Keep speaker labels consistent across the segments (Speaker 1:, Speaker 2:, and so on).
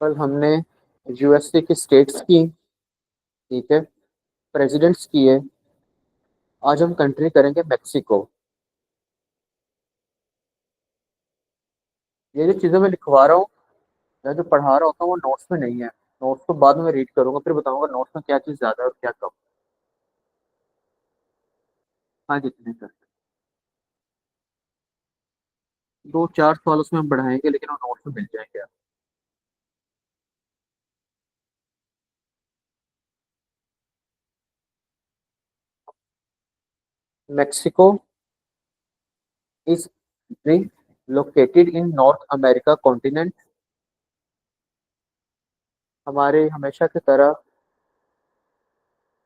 Speaker 1: कल हमने यूएसए की स्टेट्स की, ठीक है, प्रेसिडेंट्स की है। आज हम कंट्री करेंगे मैक्सिको। ये जो चीज़ें मैं लिखवा रहा हूँ या जो पढ़ा रहा होता हूँ वो नोट्स में नहीं है। नोट्स तो बाद में रीड करूंगा, फिर बताऊंगा नोट्स में क्या चीज़ ज़्यादा है और क्या कम। हाँ, जितने कर 2-4 साल उसमें हम बढ़ाएंगे, लेकिन वो नोट्स में मिल जाएंगे। Mexico is located in North America continent. हमारे हमेशा की तरह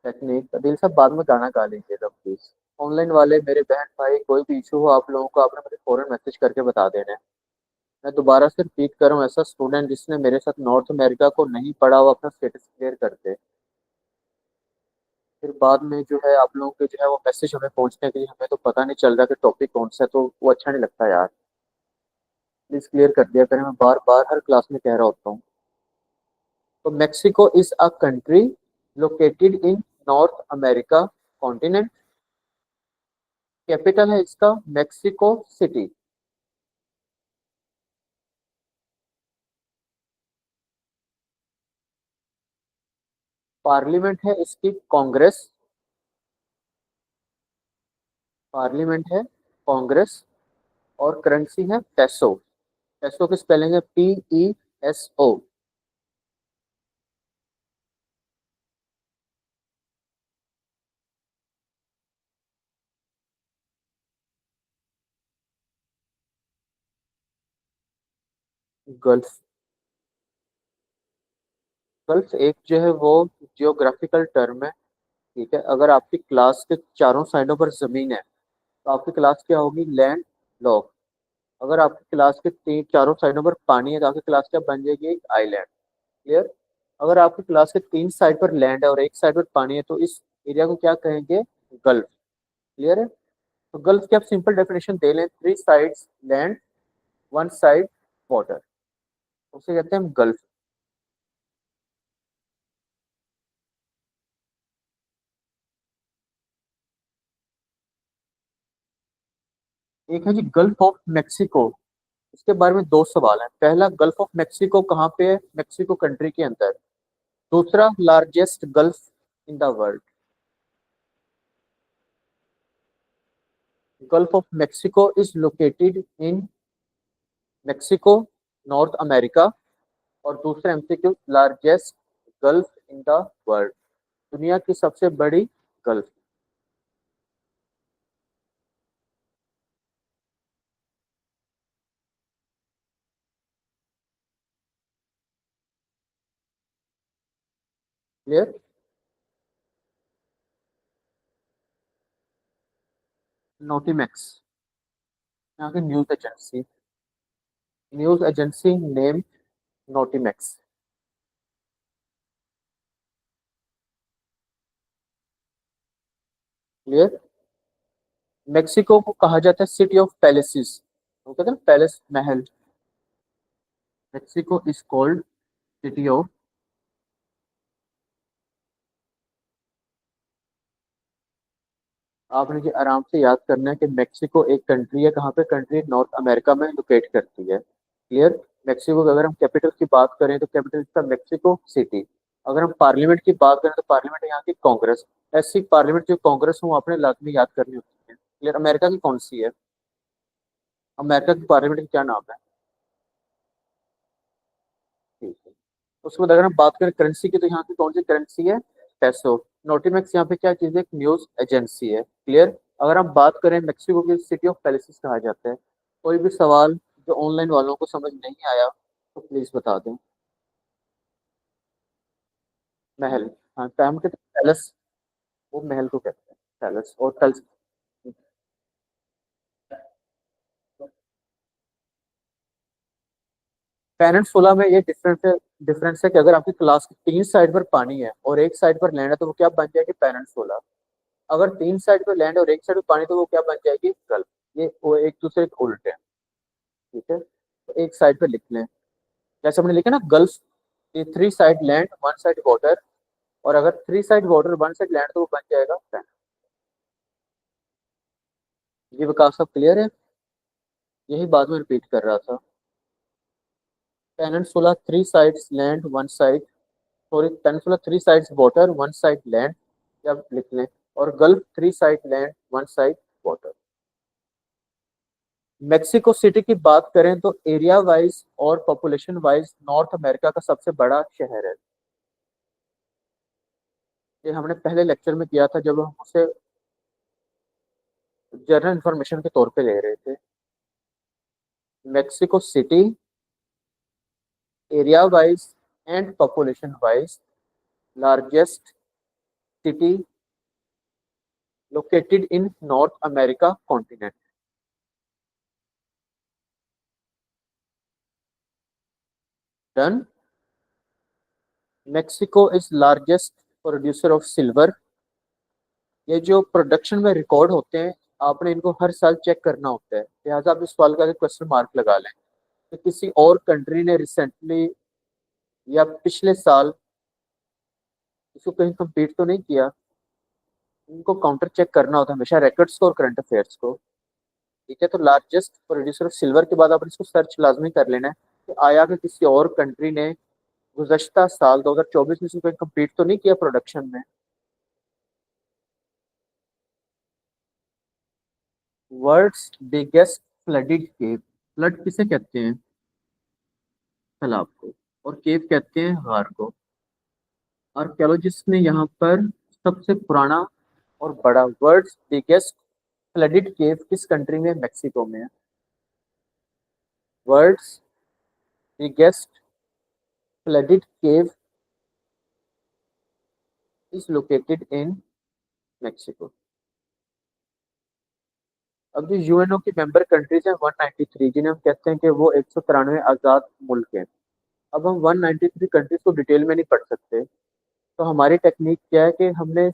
Speaker 1: टेक्निक दिल सब बाद में गाना गा लीजिएगा प्लीज। ऑनलाइन वाले मेरे बहन भाई, कोई भी इशू हो आप लोगों को, आपने मुझे फौरन मैसेज करके बता देना है। मैं दोबारा से रिपीट कर रहा हूँ, ऐसा स्टूडेंट जिसने मेरे साथ नॉर्थ अमेरिका को नहीं पढ़ा वो अपना स्टेटस क्लियर कर दे। फिर बाद में जो है आप लोगों के जो है वो मैसेज हमें पहुंचने के लिए हमें तो पता नहीं चल रहा कि टॉपिक कौन सा है, तो वो अच्छा नहीं लगता यार। प्लीज क्लियर कर दिया करें, मैं बार बार हर क्लास में कह रहा होता हूँ। तो Mexico is a country located in North America continent. Capital है इसका मेक्सिको सिटी। पार्लियामेंट है इसकी कांग्रेस। पार्लियामेंट है कांग्रेस। और करेंसी है पेसो। पेसो की स्पेलिंग है PESO। गल्फ। गल्फ एक जो है वो जियोग्राफिकल टर्म है। ठीक है, अगर आपकी क्लास के चारों साइडों पर जमीन है तो आपकी क्लास क्या होगी? Land lock. अगर आपकी क्लास के तीन चारों साइडों पर पानी है तो आपकी क्लास क्या बन जाएगी? एक आइलैंड। क्लियर। अगर आपकी क्लास के तीन साइड पर लैंड है और एक साइड पर पानी है तो इस एरिया को क्या कहेंगे? गल्फ। क्लियर है। तो गल्फ की आप सिंपल डेफिनेशन दे लें, three sides land, one side water, उसे कहते हैं हम गल्फ। एक है जी गल्फ ऑफ मैक्सिको। इसके बारे में दो सवाल हैं। पहला, गल्फ ऑफ मैक्सिको कहाँ पे है? मैक्सिको कंट्री के अंदर। दूसरा, largest gulf in the world. Gulf of Mexico is located in Mexico, North America. और दूसरा MCQ, largest gulf in the world, दुनिया की सबसे बड़ी गल्फ। क्लियर। नोटिमेक्स, यहाँ की news agency. News agency name Notimex. Clear. Mexico को कहा जाता है सिटी ऑफ पैलेसिस। वो कहते हैं palace, Mahal. Mexico is called city of. आपने ये आराम से याद करना है कि मेक्सिको एक कंट्री है। कहाँ पे कंट्री? नॉर्थ अमेरिका में लोकेट करती है। क्लियर। मेक्सिको की अगर हम कैपिटल की बात करें तो कैपिटल इसका मेक्सिको सिटी। अगर हम पार्लियामेंट की बात करें तो पार्लियामेंट है यहाँ की कांग्रेस। ऐसी पार्लियामेंट जो कांग्रेस हो आपने लाजमी याद करनी होती है। क्लियर। अमेरिका की कौन सी है? अमेरिका की पार्लियामेंट का क्या नाम है? ठीक है। उसके बाद अगर हम बात करें करेंसी की तो यहाँ की कौन सी करेंसी है? पेसो। नोटिमेक्स यहाँ पे क्या चीज़ है? एक न्यूज एजेंसी है। क्लियर। अगर हम बात करें मेक्सिको की सिटी ऑफ पैलेसेस कहा जाता है। कोई भी सवाल जो ऑनलाइन वालों को समझ नहीं आया तो प्लीज बता दें। महल। हाँ, टाइम के पैलेस, वो महल को कहते हैं पैलेस। और पैलेस, पेनिनसुला में ये डिफरेंस है कि अगर आपकी क्लास की तीन साइड पर पानी है और एक साइड पर लैंड है तो वो क्या बन जाएगी? पेनिनसुला। अगर तीन साइड पर लैंड और एक साइड पर पानी तो वो क्या बन जाएगी? गल्फ। ये वो एक दूसरे के उल्टे हैं। ठीक है, तो एक साइड पे लिख लें। जैसे हमने लिखा ना गल्फ, ये 3 साइड लैंड 1 साइड वाटर, और अगर 3 साइड वाटर 1 साइड लैंड तो वो बन जाएगा पेन। ये विकास सब क्लियर है? यही बात मैं रिपीट कर रहा था। Peninsula 3 sides land 1 side, sorry peninsula 3 sides water 1 side land, या लिख लें, और gulf 3 side land 1 side water. Mexico city की बात करें तो एरिया वाइज और पॉपुलेशन वाइज नॉर्थ अमेरिका का सबसे बड़ा शहर है। ये हमने पहले लेक्चर में किया था जब हम उसे जनरल इंफॉर्मेशन के तौर पे ले रहे थे। Mexico city area wise and population wise largest city located in North America continent. Done. Mexico is largest producer of silver. ये जो प्रोडक्शन में रिकॉर्ड होते हैं, आपने इनको हर साल चेक करना होता है, लिहाजा आप इस सवाल का क्वेश्चन मार्क लगा लें कि किसी और कंट्री ने रिसेंटली या पिछले साल इसको कहीं कम्पीट तो नहीं किया। इनको काउंटर चेक करना होता है हमेशा रिकॉर्ड्स को और करंट अफेयर्स को। ठीक है, तो लार्जेस्ट प्रोड्यूसर ऑफ सिल्वर के बाद आप इसको सर्च लाजमी कर लेना है कि आया कि किसी और कंट्री ने गुज़श्ता साल 2024 में इसमें कम्पीट तो नहीं किया प्रोडक्शन में। वर्ल्ड्स बिगेस्ट फ्लडेड केव। फ्लड किसे कहते हैं? तालाब को। और केव कहते हैं गार को। आर्कियोलॉजिस्ट ने यहाँ पर सबसे पुराना और बड़ा वर्ल्ड्स बिगेस्ट फ्लडेड केव किस कंट्री में? मेक्सिको में है। World's biggest flooded cave is located in Mexico. अब जो यूएनओ की मेंबर कंट्रीज हैं 193, जिन्हें हम कहते हैं कि वो 193 आज़ाद मुल्क हैं। अब हम 193 कंट्रीज को डिटेल में नहीं पढ़ सकते, तो हमारी टेक्निक क्या है कि हमने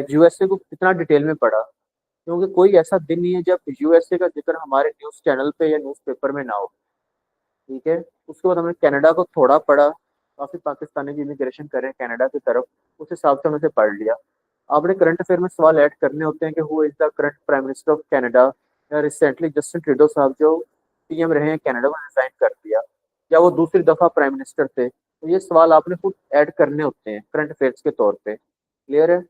Speaker 1: यूएसए को कितना डिटेल में पढ़ा, क्योंकि कोई ऐसा दिन नहीं है जब यूएसए का जिक्र हमारे न्यूज़ चैनल पे या न्यूज़पेपर में ना हो। ठीक है, उसके बाद हमने कनाडा को थोड़ा पढ़ा, काफी पाकिस्तानी भी इमिग्रेशन कर रहे हैं कनाडा की तरफ, उस हिसाब से हमने से पढ़ लिया। आपने करंट अफेयर में सवाल ऐड करने होते हैं कि who is the current prime minister of Canada, या रिसेंटली जस्टिन ट्रूडो साहब जो पीएम रहे हैं कनाडा में रिजाइन कर दिया, या वो दूसरी दफा प्राइम मिनिस्टर थे, तो ये सवाल आपने खुद ऐड करने होते हैं करंट अफेयर्स के तौर पे। क्लियर है?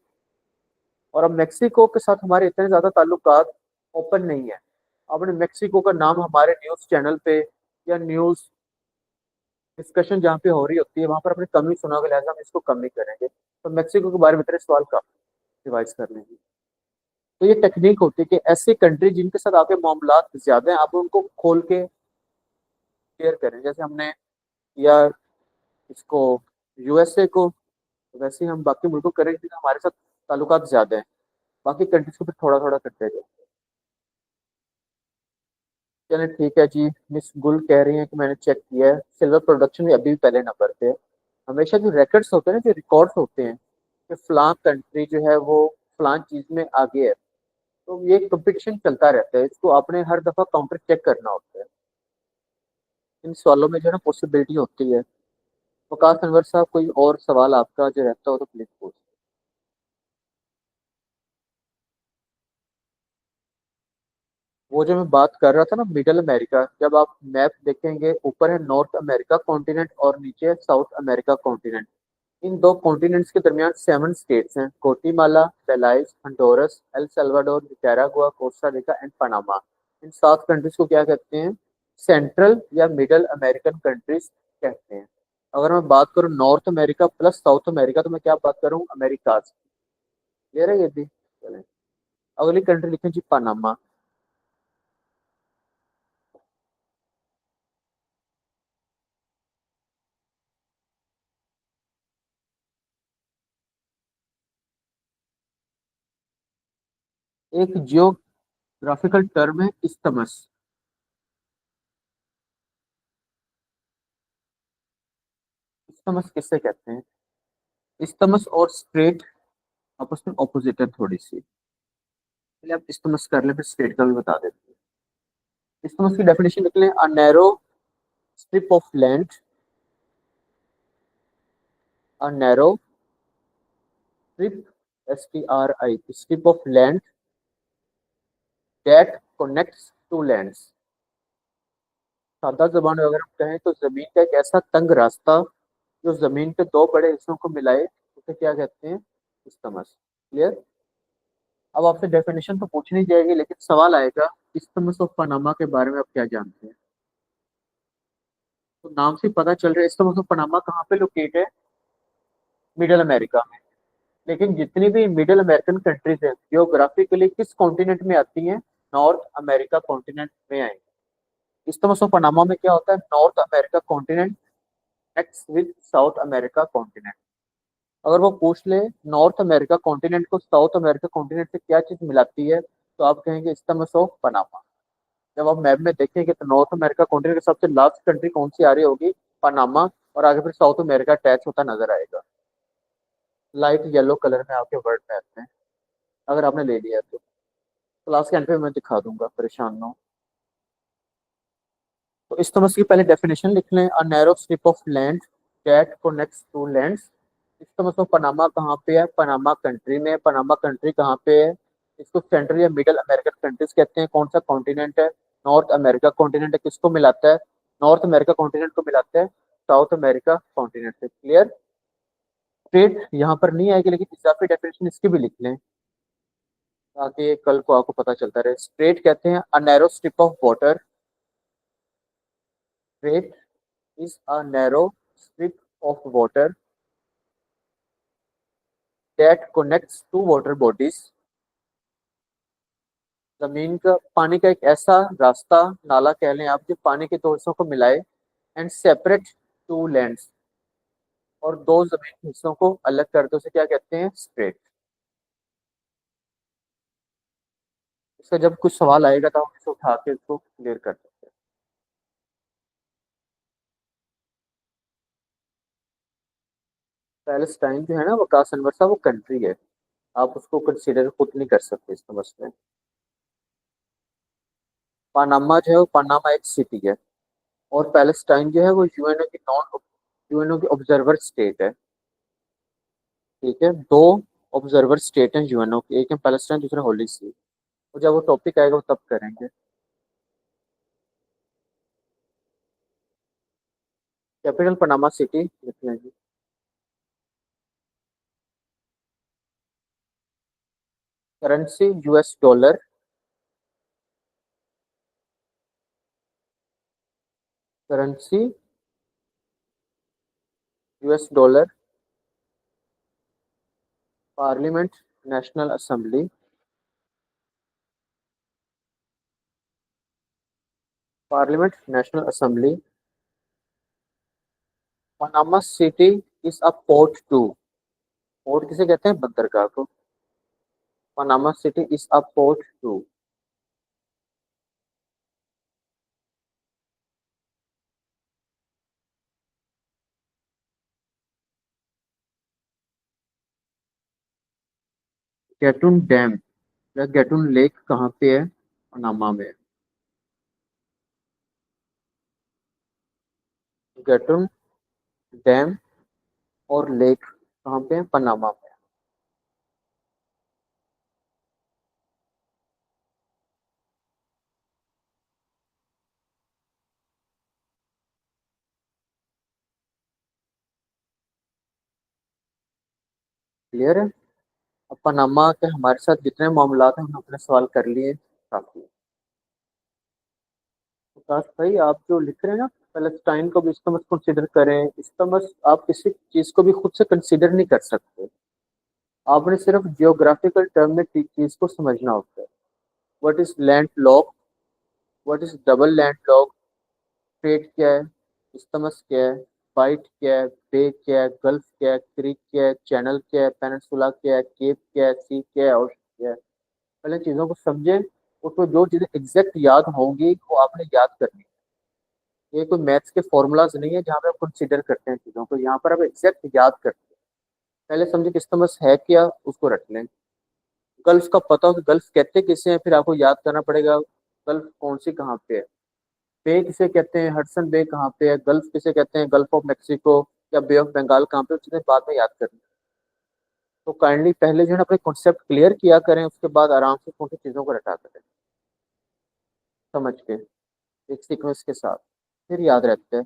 Speaker 1: और अब मेक्सिको के साथ हमारे इतने ज्यादा ताल्लुकात ओपन नहीं है। आपने मेक्सिको का नाम हमारे न्यूज चैनल पे या न्यूज डिस्कशन जहाँ पे हो रही होती है वहां पर आपने कम ही सुना होगा, लिहाजा हम इसको कम ही करेंगे। तो मेक्सिको के बारे में इतने सवाल का रिवाइज कर लेंगे। तो ये टेक्निक होती है कि ऐसी कंट्री जिनके साथ आपके मामलात ज्यादा हैं, आप उनको खोल के शेयर करें। जैसे हमने या इसको यूएसए को, वैसे ही हम बाकी मुल्कों को करें जिनके हमारे साथ ताल्लुकात ज्यादा हैं, बाकी कंट्रीज को फिर थोड़ा थोड़ा करते जाए। चलिए ठीक है जी। मिस गुल कह रही हैं कि मैंने चेक किया है, सिल्वर प्रोडक्शन में अभी भी पहले नंबर पे है। हमेशा जो रिकॉर्ड्स होते हैं ना, जो रिकॉर्ड्स होते हैं कि फलां कंट्री जो है वो फलां चीज में आगे है, तो ये कंपटीशन चलता रहता है, इसको आपने हर दफा काउंटर चेक करना होता है। इन सवालों में जो है ना पॉसिबिलिटी होती है। वकास अनवर साहब, कोई और सवाल आपका जो रहता हो तो प्लीज पूछ। वो जो मैं बात कर रहा था ना मिडल अमेरिका, जब आप मैप देखेंगे ऊपर है नॉर्थ अमेरिका कॉन्टिनेंट और नीचे है साउथ अमेरिका कॉन्टिनेंट। इन दो कॉन्टिनेंट्स के दरमियान 7 स्टेट्स हैं, Guatemala, Belize, Honduras, El Salvador, Nicaragua, Costa Rica and Panama. इन 7 कंट्रीज को क्या कहते हैं? सेंट्रल या मिडल अमेरिकन कंट्रीज कहते हैं। अगर मैं बात करूँ north America plus south America, तो मैं क्या बात करूँ? अमेरिकाज। क्लियर है ये भी? चलें, अगली कंट्री लिखें जी, पनामा। एक जियोग्राफिकल टर्म है इस्तमस। इस्तमस किससे कहते हैं? इस्तमस और स्ट्रेट आपस में ऑपोजिट है थोड़ी सी। पहले आप इस्तमस कर लें, फिर स्ट्रेट का भी बता देते हैं। इस्तमस की डेफिनेशन निकले, a narrow strip of land, a narrow strip, STRI, strip of land that connects two lands. सादा जबान में अगर हम कहें तो जमीन का एक ऐसा तंग रास्ता जो जमीन के दो बड़े हिस्सों को मिलाए, उसे क्या कहते हैं? इस्थमस। क्लियर? अब आपसे डेफिनेशन तो पूछनी जाएगी, लेकिन सवाल आएगा इस्थमस ऑफ पनामा के बारे में आप क्या जानते हैं? तो नाम से पता चल रहा है इस्थमस ऑफ पनामा कहाँ पे लोकेट है? मिडिल अमेरिका में। लेकिन जितनी भी मिडिल अमेरिकन कंट्रीज है जियोग्राफिकली किस कॉन्टिनेंट में आती हैं? नॉर्थ अमेरिका कॉन्टिनेंट में आएंगे। इस्थमस ऑफ पनामा में क्या होता है? North America continent next with south America continent. अगर वो पूछ ले नॉर्थ अमेरिका कॉन्टिनेंट को साउथ अमेरिका कॉन्टिनेंट से क्या चीज मिलाती है, तो आप कहेंगे इस्थमस ऑफ पनामा। जब आप मैप में देखेंगे तो नॉर्थ अमेरिका कॉन्टिनेंट की सबसे लास्ट कंट्री कौन सी आ रही होगी? पनामा। और आगे फिर साउथ अमेरिका अटैच होता नजर आएगा। लाइट येलो कलर में आपके वर्ड में आते हैं, अगर आपने ले लिया तो। क्लास के एंड पे मैं दिखा दूंगा, परेशान ना हो। तो इस्थमस की पहले डेफिनेशन लिख लें। A narrow strip of land that connects two lands. Isthmus of Panama कहाँ पे है? पनामा कंट्री में। पनामा कंट्री कहाँ पे है? इसको सेंट्रल या मिडल अमेरिकन कंट्रीज कहते हैं। कौन सा कॉन्टिनेंट है? नॉर्थ अमेरिका कॉन्टिनेंट है। किसको मिलाता है? नॉर्थ अमेरिका कॉन्टिनेंट को मिलाता है साउथ अमेरिका कॉन्टिनेंट से। क्लियर? स्ट्रेट यहाँ पर नहीं आएगी, लेकिन इजाफी डेफिनेशन इसकी भी लिख लें ताकि कल को आपको पता चलता रहे। स्ट्रेट कहते हैं अ narrow strip of water. Straight is a narrow strip of water that connects two water bodies। जमीन का पानी का एक ऐसा रास्ता, नाला कह लें आप, जो पानी के दो हिस्सों को मिलाए। एंड सेपरेट टू लैंड्स, और दो जमीन के हिस्सों को अलग करते उसे क्या कहते हैं? स्ट्रेट। इसका जब कुछ सवाल आएगा तो हम इसे उठा के इसको क्लियर कर सकते हैं। पैलेस्टाइन जो है ना, वकास अनवर साहब, वो कंट्री है। आप उसको कंसीडर खुद नहीं कर सकते इसका मसला है। पानामा जो है वो, पानामा एक सिटी है। और पैलेस्टाइन जो है वो यूएनओ की ऑब्जर्वर स्टेट है। ठीक है, दो ऑब्जर्वर स्टेट हैं यूएनओ की, एक है पैलेस्टाइन, दूसरा होली सी। और जब वो टॉपिक आएगा वो तब करेंगे। कैपिटल पनामा सिटी लिख लेंगे। Currency US dollar. Currency US dollar. Parliament National Assembly. Parliament National Assembly. Panama City is a port too. Port किसे कहते हैं? बंदरगाह को। Panama City is a port too. Gatun Dam या गैटून लेक कहाँ पे है? पनामा में। गैटून डैम और लेक कहाँ पे है? पनामा में। क्लियर है? अब पनामा के हमारे साथ जितने मामला हैं हमने अपने सवाल कर लिए, काफी है। विकास भाई, आप जो लिख रहे हैं ना, पैलेस्टाइन को भी इसका मत कंसिडर करें, इसका मत, आप किसी चीज को भी खुद से कंसिडर नहीं कर सकते। आपने सिर्फ जियोग्राफिकल टर्म में चीज को समझना होता है। What is land lock, what is double land lock, straight क्या है, इस्तमस क्या है, बाइट क्या है, बे क्या है, गल्फ क्या है, क्रीक क्या है, चैनल क्या है, पेनिनसुला क्या है, केप क्या है, सी क्या है, और क्या है। पहले चीजों को समझें। उसको जो चीजें एग्जैक्ट याद होंगी वो आपने याद करनी है। ये कोई मैथ्स के फॉर्मूलाज नहीं है जहाँ पे आप कंसिडर करते हैं चीजों को, यहाँ पर आप एग्जैक्ट याद करते हैं। पहले समझे कि इस्तमस है क्या, उसको रट लें। गल्फ का पता हो कि गल्फ कहते किसे हैं, फिर आपको याद करना पड़ेगा गल्फ कौन सी कहाँ पे है। बे किसे कहते हैं, हडसन बे कहाँ पे है, गल्फ किसे कहते हैं, गल्फ ऑफ मैक्सिको या बे ऑफ बंगाल कहाँ पे, वो चीजें बाद में याद करनी। तो काइंडली पहले जो है ना अपने कॉन्सेप्ट क्लियर किया करें, उसके बाद आराम से छोटी चीजों को रटा करें समझ के, एक सीक्वेंस के साथ, फिर याद रहता है।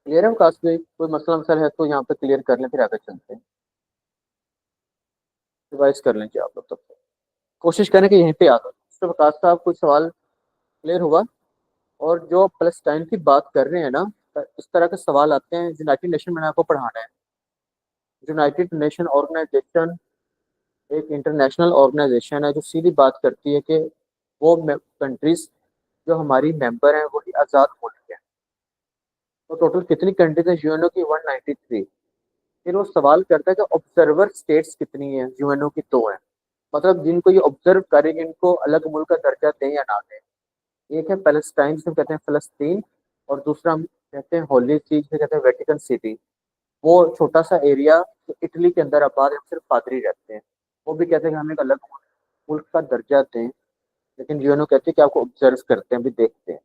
Speaker 1: क्लियर है काश भाई, कोई मसला मसल है तो यहाँ पे क्लियर कर लें, फिर आगे चलते हैं। रिवाइज कर लें क्या आप लोग तब तक, कोशिश करें कि यहीं पे याद हो। तो विकास साहब कोई सवाल क्लियर हुआ? और जो पैलेस्टाइन की बात कर रहे हैं ना, इस तरह के सवाल आते हैं, यूनाइटेड नेशन मैंने आपको पढ़ाना है। यूनाइटेड नेशन ऑर्गेनाइजेशन एक इंटरनेशनल ऑर्गेनाइजेशन है जो सीधी बात करती है कि वो कंट्रीज जो हमारी मेंबर हैं वही आज़ाद मुल्क हैं। तो टोटल कितनी कंट्रीज हैं यूएनओ की? 193। फिर वो सवाल करता है कि ऑब्जर्वर स्टेट्स कितनी है? यूएनओ की 2 है। मतलब जिनको ये ऑब्जर्व करेंगे इनको अलग मुल्क का दर्जा दें या ना दें। एक है पैलेस्टाइन जिसे हम कहते हैं फलस्तीन, और दूसरा हम कहते हैं होली सी जिसे कहते हैं वेटिकन सिटी। वो छोटा सा एरिया जो इटली के अंदर आबाद है, सिर्फ पादरी रहते हैं। वो भी कहते हैं कि हमें एक अलग मुल्क का दर्जा दें, लेकिन यूएनओ कहते हैं कि आपको ऑब्जर्व करते हैं, भी देखते हैं।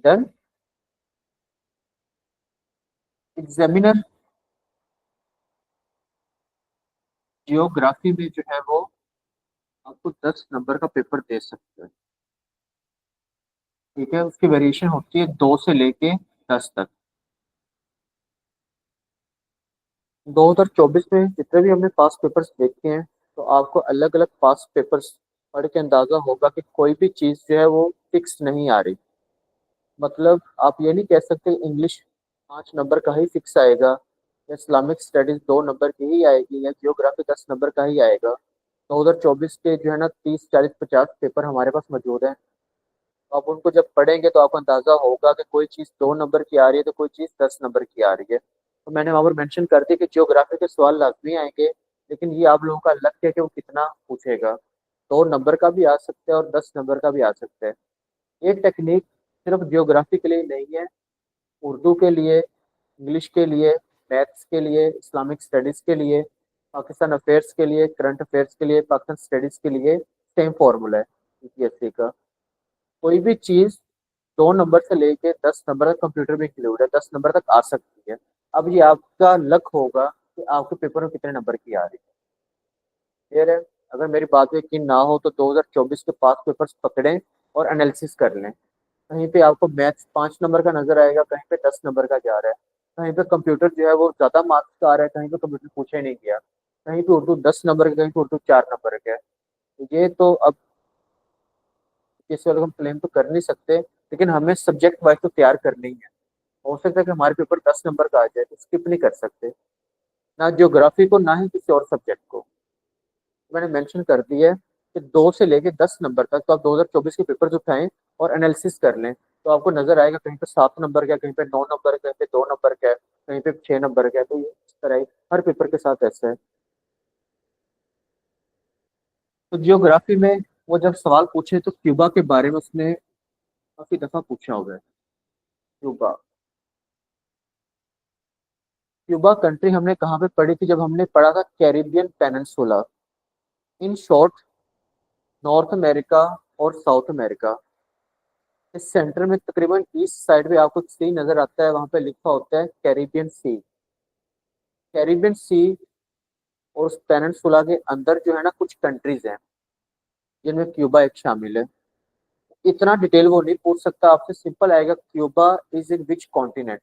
Speaker 1: डन। एग्जामिनर जियोग्राफी में जो है वो आपको 10 नंबर का पेपर दे सकते हैं। ठीक है, उसकी वेरिएशन होती है 2 से लेके 10 तक। 2024 में जितने भी हमने पास पेपर्स देखे हैं, तो आपको अलग अलग पास पेपर्स पढ़ के अंदाजा होगा कि कोई भी चीज़ जो है वो फिक्स नहीं आ रही। मतलब आप ये नहीं कह सकते इंग्लिश 5 नंबर का ही फिक्स आएगा, या इस्लामिक स्टडीज 2 नंबर की ही आएगी, या जियोग्राफी 10 नंबर का ही आएगा। 2024 के जो है ना 30 40 50 पेपर हमारे पास मौजूद हैं। तो आप उनको जब पढ़ेंगे तो आपको अंदाजा होगा कि कोई चीज़ 2 नंबर की आ रही है तो कोई चीज़ 10 नंबर की आ रही है। तो मैंने वहां पर मेंशन कर दिया कि जियोग्राफी के सवाल लाजमी आएंगे, लेकिन ये आप लोगों का लक है कि वो कितना पूछेगा। 2 नंबर का भी आ सकता है और 10 नंबर का भी आ सकता है। ये टेक्निक सिर्फ जियोग्राफी के लिए नहीं है, उर्दू के लिए, इंग्लिश के लिए, मैथ्स के लिए, इस्लामिक स्टडीज के लिए, पाकिस्तान अफेयर्स के लिए, करंट अफेयर्स के लिए, पाकिस्तान स्टडीज के लिए सेम फॉर्मूला है यूपीएससी का। कोई भी चीज 2 नंबर से लेके 10 नंबर तक कंप्यूटर में इंक्लूड है, 10 नंबर तक आ सकती है। अब ये आपका लक होगा कि आपके पेपर में कितने नंबर की आ रही है। क्लियर है? अगर मेरी बात पे यकीन ना हो तो 2024 के पास पेपर्स पकड़ें और एनालिसिस कर लें। कहीं पे आपको मैथ्स 5 नंबर का नजर आएगा, कहीं पे 10 नंबर का जा रहा है, कहीं पे कंप्यूटर जो है वो ज्यादा मार्क्स का आ रहा है, कहीं पे कंप्यूटर पूछा ही नहीं गया, कहीं पे उर्दू 10 नंबर का, कहीं पे उर्दू 4 नंबर का है। तो ये तो अब किसी वाले हम क्लेम तो कर नहीं सकते, लेकिन हमें सब्जेक्ट वाइज तो तैयार करनी ही है। हो सकता है कि हमारे पेपर 10 नंबर का आ जाए, तो स्किप नहीं कर सकते, ना ज्योग्राफी को ना ही किसी और सब्जेक्ट को। मैंने मेंशन कर दिया है कि 2 से लेके 10 नंबर तक, तो आप 2024 के पेपर उठाएं और एनालिसिस कर लें, तो आपको नजर आएगा कहीं पे 7 नंबर का है, कहीं पे 9 नंबर का है, कहीं पे 2 नंबर का है, कहीं पे 6 नंबर का है। तो ये इस तरह ही हर पेपर के साथ ऐसा है। तो जियोग्राफी में वो जब सवाल पूछे तो क्यूबा के बारे में उसने काफी दफा पूछा होगा। क्यूबा, क्यूबा कंट्री हमने कहाँ पे पढ़ी थी? जब हमने पढ़ा था Caribbean peninsula, in short north America और साउथ अमेरिका। इस सेंटर में तकरीबन ईस्ट साइड पे आपको सी नजर आता है, वहां पे लिखा होता है कैरिबियन सी। कैरिबियन सी और उस पेनिनसुला के अंदर जो है ना कुछ कंट्रीज हैं, जिनमें क्यूबा एक शामिल है। इतना डिटेल वो नहीं पूछ सकता आपसे, सिंपल आएगा Cuba is in which continent,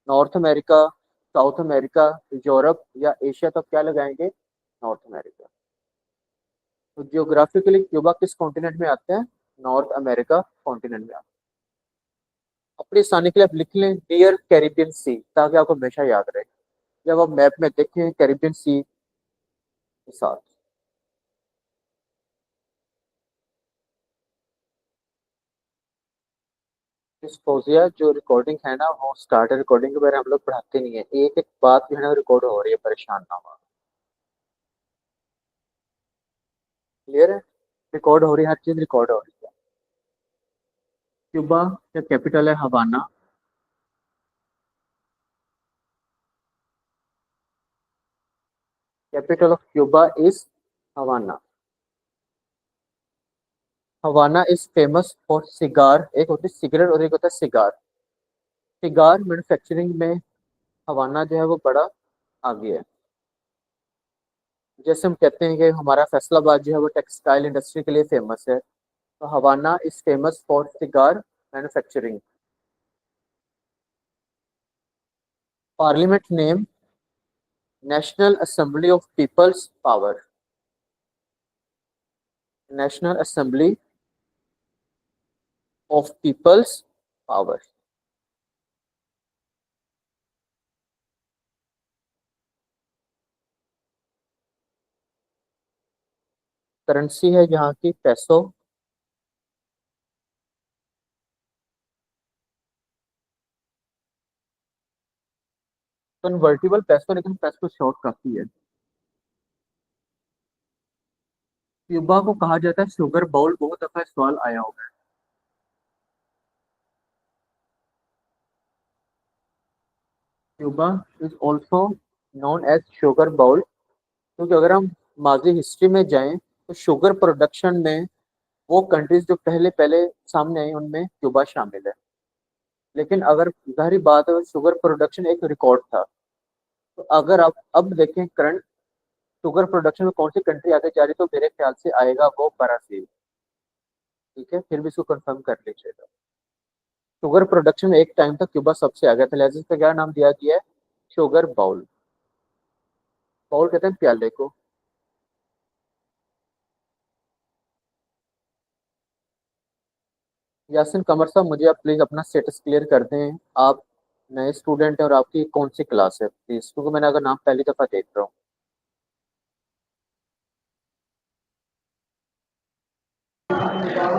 Speaker 1: north America, south America, Europe या एशिया, तो आप क्या लगाएंगे? North America. तो जियोग्राफिकली क्यूबा किस कॉन्टिनेंट में आता है? नॉर्थ अमेरिका कॉन्टिनेंट में आता है। अपनी आसानी के लिए आप लिख लें नियर कैरिबियन सी, ताकि आपको हमेशा याद रहे जब आप मैप में देखें कैरिबियन सी के साथ। इस फौजिया जो रिकॉर्डिंग है ना, वो स्टार्ट रिकॉर्डिंग के बारे में हम लोग पढ़ाते नहीं है, एक एक बात जो है ना रिकॉर्ड हो रही है, परेशान ना हो। क्लियर है? रिकॉर्ड हो रही है, हर चीज रिकॉर्ड हो रही है। क्यूबा का कैपिटल है Havana. Capital of Cuba is Havana. Havana is famous for cigar, एक होती है सिगरेट और एक होता है सिगार। सिगार मैन्युफैक्चरिंग में हवाना जो है वो बड़ा आगे है। जैसे हम कहते हैं कि हमारा फैसलाबाद जो है वो टेक्सटाइल इंडस्ट्री के लिए फेमस है, तो Havana is famous for cigar manufacturing. Parliament name National Assembly of People's Power. National Assembly of People's Power. Currency है यहाँ की पैसो। कन्वर्टिबल पैसो, लेकिन पैसो शॉर्ट काफी है। क्यूबा को कहा जाता है शुगर बाउल, बहुत दफा सवाल आया होगा। Cuba is also known as sugar bowl, क्योंकि अगर हम माजी हिस्ट्री में जाएं तो शुगर प्रोडक्शन में वो कंट्रीज जो पहले पहले सामने आई उनमें क्यूबा शामिल है। लेकिन अगर जाहिर बात है शुगर प्रोडक्शन एक रिकॉर्ड था, तो अगर आप अब देखें करंट शुगर प्रोडक्शन में कौन सी कंट्री आगे जा रही, तो मेरे ख्याल से आएगा वो ब्राजील। ठीक है, फिर भी इसको कंफर्म कर लीजिएगा। शुगर प्रोडक्शन में एक टाइम तक क्यूबा सबसे आगे था, लिहाजा इसका क्या नाम दिया गया है, शुगर बाउल। बाउल कहते हैं प्याले को। यासिन कमर साहब, मुझे आप प्लीज अपना स्टेटस क्लियर कर दें। आप नए स्टूडेंट हैं और आपकी कौन सी क्लास है प्लीज, क्योंकि मैंने अगर नाम पहली दफा देख रहा हूँ।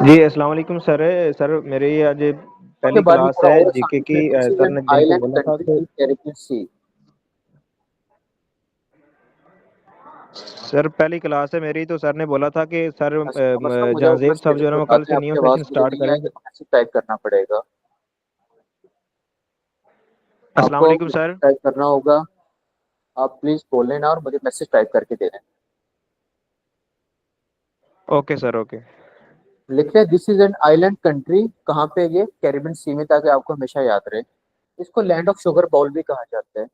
Speaker 2: जी अस्सलाम वालेकुम सर। सर मेरी आज
Speaker 1: के
Speaker 2: पहली
Speaker 1: बारे में
Speaker 2: क्लास
Speaker 1: थोड़ा
Speaker 2: है
Speaker 1: और
Speaker 2: जीके
Speaker 1: आसानी
Speaker 2: की।
Speaker 1: से, दिस इज
Speaker 2: सर
Speaker 1: एन
Speaker 2: ने दिन को
Speaker 1: आइलैंड
Speaker 2: बोला था
Speaker 1: कंट्री
Speaker 2: कि
Speaker 1: इन कैरिबियन सी।
Speaker 2: सर पहली क्लास है मेरी, तो सर ने बोला था कि सर
Speaker 1: यासिन कमर साहब, मुझे अपना
Speaker 2: जहांजेब साहब जो
Speaker 1: स्टेटस
Speaker 2: है ना वो
Speaker 1: बता
Speaker 2: कल
Speaker 1: दें,
Speaker 2: से न्यू
Speaker 1: आपकी आवाज
Speaker 2: सेशन
Speaker 1: मुझे
Speaker 2: स्टार्ट
Speaker 1: नहीं आई
Speaker 2: करेंगे।
Speaker 1: तो मैसेज टाइप करना पड़ेगा।
Speaker 2: अस्सलाम
Speaker 1: आपको
Speaker 2: वालेकुम
Speaker 1: मैसेज
Speaker 2: सर।
Speaker 1: टाइप करना होगा। आप प्लीज बोल लेना और मुझे मैसेज टाइप करके दे दें।
Speaker 2: Okay sir okay.
Speaker 1: लिखते हैं this is an island country, कहाँ पे ये, कैरिबियन सी में, ताकि आपको हमेशा याद रहे। इसको लैंड ऑफ शुगर बाउल भी कहा जाता है।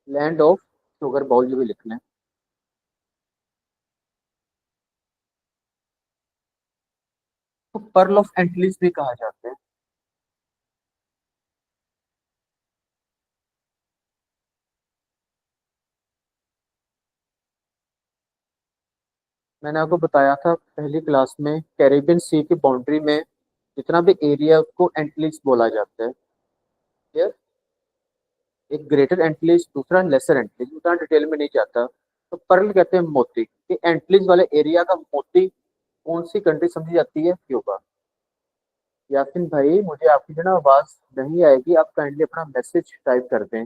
Speaker 1: लैंड ऑफ शुगर बाउल जो भी लिख लें। तो पर्ल ऑफ एंटलिस भी कहा जाता है। मैंने आपको बताया था पहली क्लास में, कैरिबियन सी की बाउंड्री में जितना भी एरिया है उसको एंटलिस बोला जाता है। Clear? एक ग्रेटर एंटलिस, दूसरा लेसर एंटलिस, उतना डिटेल में नहीं जाता। तो पर्ल कहते हैं मोती, कि एंटलिस वाले एरिया का मोती कौन सी कंट्री समझी जाती है, क्यूबा। यासिन भाई, मुझे आपकी जो ना आवाज नहीं आएगी, आप काइंडली अपना मैसेज टाइप कर दें।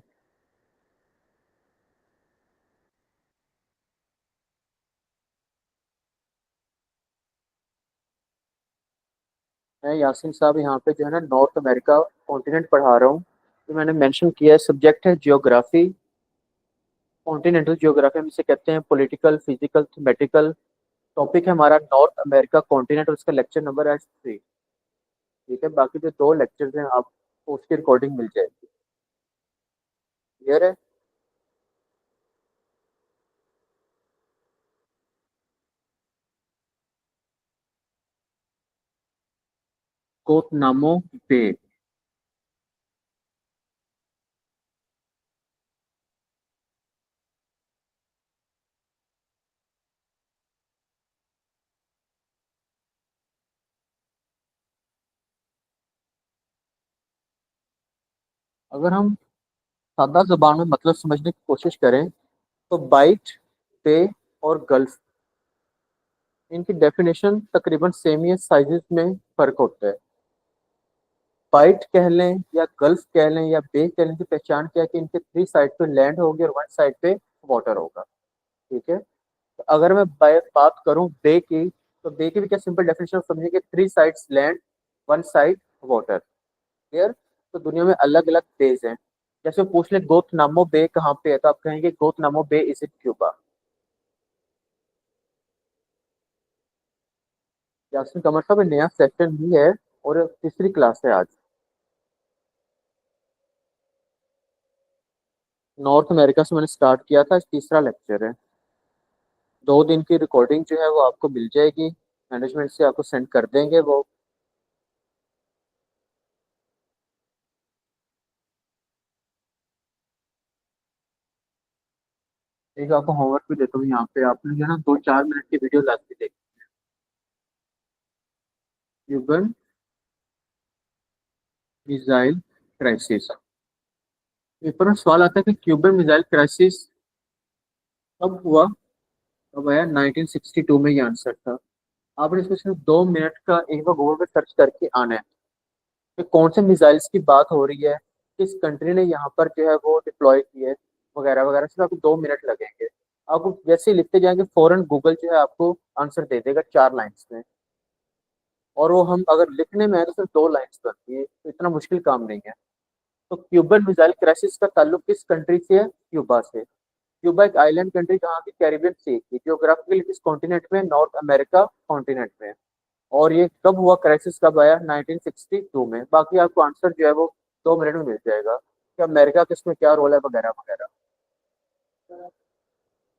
Speaker 1: मैं यासिन साहब यहाँ पे जो है ना नॉर्थ अमेरिका कॉन्टिनेंट पढ़ा रहा हूँ। तो मैंने मेंशन किया है, सब्जेक्ट है जियोग्राफी। कॉन्टिनेंटल जियोग्राफी हम इसे कहते हैं, पॉलिटिकल, फिजिकल, थीमेटिकल। टॉपिक है हमारा नॉर्थ अमेरिका कॉन्टिनेंट, और उसका लेक्चर नंबर है 3। ठीक है, बाकी जो 2 लेक्चर्स हैं आपको उसकी रिकॉर्डिंग मिल जाएगी। क्लियर है। कोतनामो बे। अगर हम सादा जबान में मतलब समझने की कोशिश करें, तो बाइट, पे और गल्फ, इनकी डेफिनेशन तकरीबन सेम ही है, साइजेस में फर्क होता है। बाइट कह लें या गल्फ कह लें या बे कह लें, की पहचान क्या है कि इनके 3 साइड पे लैंड होगी और 1 साइड पे वाटर होगा। ठीक है, तो अगर मैं बात करूं बे की, तो बे की भी क्या सिंपल डेफिनेशन समझिए कि 3 sides land, 1 side water. Clear. तो दुनिया में अलग अलग बेज हैं। जैसे पूछ ले गोतनामो बे कहाँ पे है, तो आप कहेंगे गोतनामो बे इज इन क्यूबा। यासिन कमर साहब ये नया सेशन ही है और तीसरी क्लास है आज। नॉर्थ अमेरिका से मैंने स्टार्ट किया था, तीसरा लेक्चर है। 2 दिन की रिकॉर्डिंग जो है वो आपको मिल जाएगी, मैनेजमेंट से आपको सेंड कर देंगे वो। एक आपको होमवर्क भी देता हूँ यहाँ पे, आपने जो है ना 2-4 मिनट की वीडियो लास्ट देखी। Cuban missile crisis. पेपर में सवाल आता है कि क्यूबन मिसाइल क्राइसिस कब हुआ, कब आया। 1962 में ये आंसर था। आपने इसमें सिर्फ 2 मिनट का एक बार गूगल पे सर्च करके आना है कि कौन से मिसाइल्स की बात हो रही है, किस कंट्री ने यहाँ पर जो है वो डिप्लॉय की है, वगैरह वगैरह। सिर्फ आपको 2 मिनट लगेंगे। आपको जैसे ही लिखते जाएंगे फौरन गूगल जो है आपको आंसर दे देगा 4 लाइन्स में। और वो हम अगर लिखने में है तो सिर्फ 2 लाइन्स बनती है, तो इतना मुश्किल काम नहीं है। तो क्यूबन मिसाइल क्राइसिस का ताल्लुक किस कंट्री से है? क्यूबा से। क्यूबा एक आइलैंड कंट्री कहाँ की? कैरिबियन सी की। जियोग्राफिकली किस कॉन्टिनेंट में? नॉर्थ अमेरिका कॉन्टिनेंट में। और ये कब हुआ, क्राइसिस कब आया? 1962 में। बाकी आपको आंसर जो है वो 2 मिनट में मिल जाएगा कि अमेरिका का इसमें क्या रोल है, वगैरह वगैरह।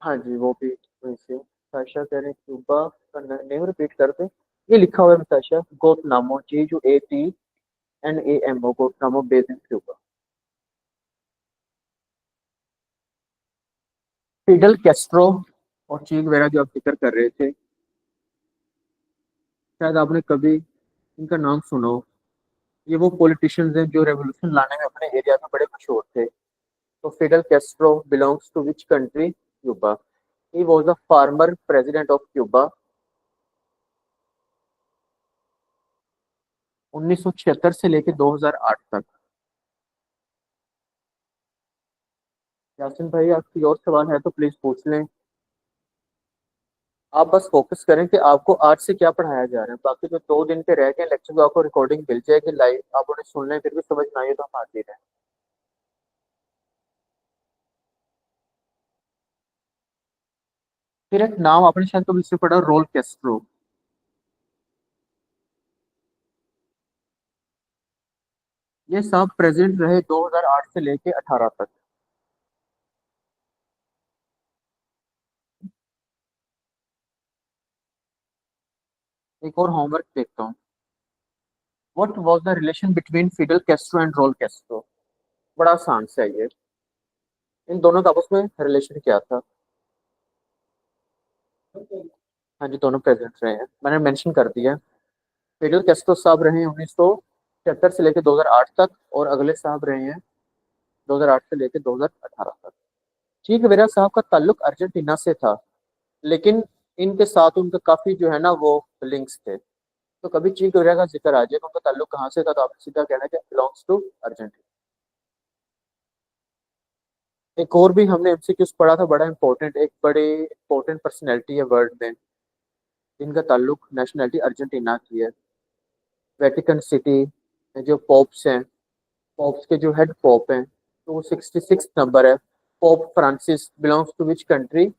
Speaker 1: हाँ जी, वो भी वहीं से। साशा कह रहे हैं क्यूबा का नेम रिपीट कर दे। ये लिखा हुआ है साशा, Guantanamo, GUATNAMO, Guantanamo base in Cuba. Fidel Castro और चे गुवेरा जो आप जिक्र कर रहे थे, शायद आपने कभी इनका नाम सुना हो। ये वो पॉलिटिशियंस हैं जो रेवोल्यूशन लाने में अपने एरिया में बड़े मशहूर थे। तो Fidel Castro belongs to which country? Cuba. He was the former president of Cuba 1976 से लेकर 2008 तक। यासिन भाई आपकी और सवाल है तो प्लीज पूछ लें। आप बस फोकस करें कि आपको आज से क्या पढ़ाया जा रहा है। बाकी जो 2 दिन के रह गए लेक्चर को आपको रिकॉर्डिंग मिल जाएगी लाइव, आप उन्हें सुन लें, फिर भी समझ ना आए तो हम हाजिर हैं। फिर एक नाम आपने शायद कभी इससे पढ़ा, रोल कैस्ट्रो। ये साहब प्रेसिडेंट रहे 2008 से लेके 18 तक। एक और होमवर्क देखता हूँ। What was the relation between Fidel Castro and Raul Castro? बड़ा आसान सा है ये। इन दोनों का आपस में रिलेशन क्या था? हाँ जी, दोनों प्रेसिडेंट रहे हैं, मैंने मेंशन कर दिया। फिडल कैस्ट्रो साहब रहे हैं 1976 से लेकर 2008 तक, और अगले साहब रहे हैं 2008 से लेकर 2018 तक। ची गुवेरा साहब का ताल्लुक अर्जेंटीना से था, लेकिन इनके साथ उनका काफी जो है ना वो लिंक्स थे। तो कभी ची गुवेरा का जिक्र आ जाएगा, उनका ताल्लुक कहाँ से था, तो आपने सीधा कहना है कि बिलोंग्स टू अर्जेंटीना। एक और भी हमने एमसीक्यूज पढ़ा था, बड़ा इंपॉर्टेंट, एक बड़े इंपॉर्टेंट पर्सनैलिटी है वर्ल्ड में, जिनका ताल्लुक नेशनैलिटी अर्जेंटीना की है। वेटिकन सिटी में जो पॉप्स हैं, पॉप्स के जो हेड पॉप हैं, तो वो 66 नंबर है। Pope Francis belongs to which country?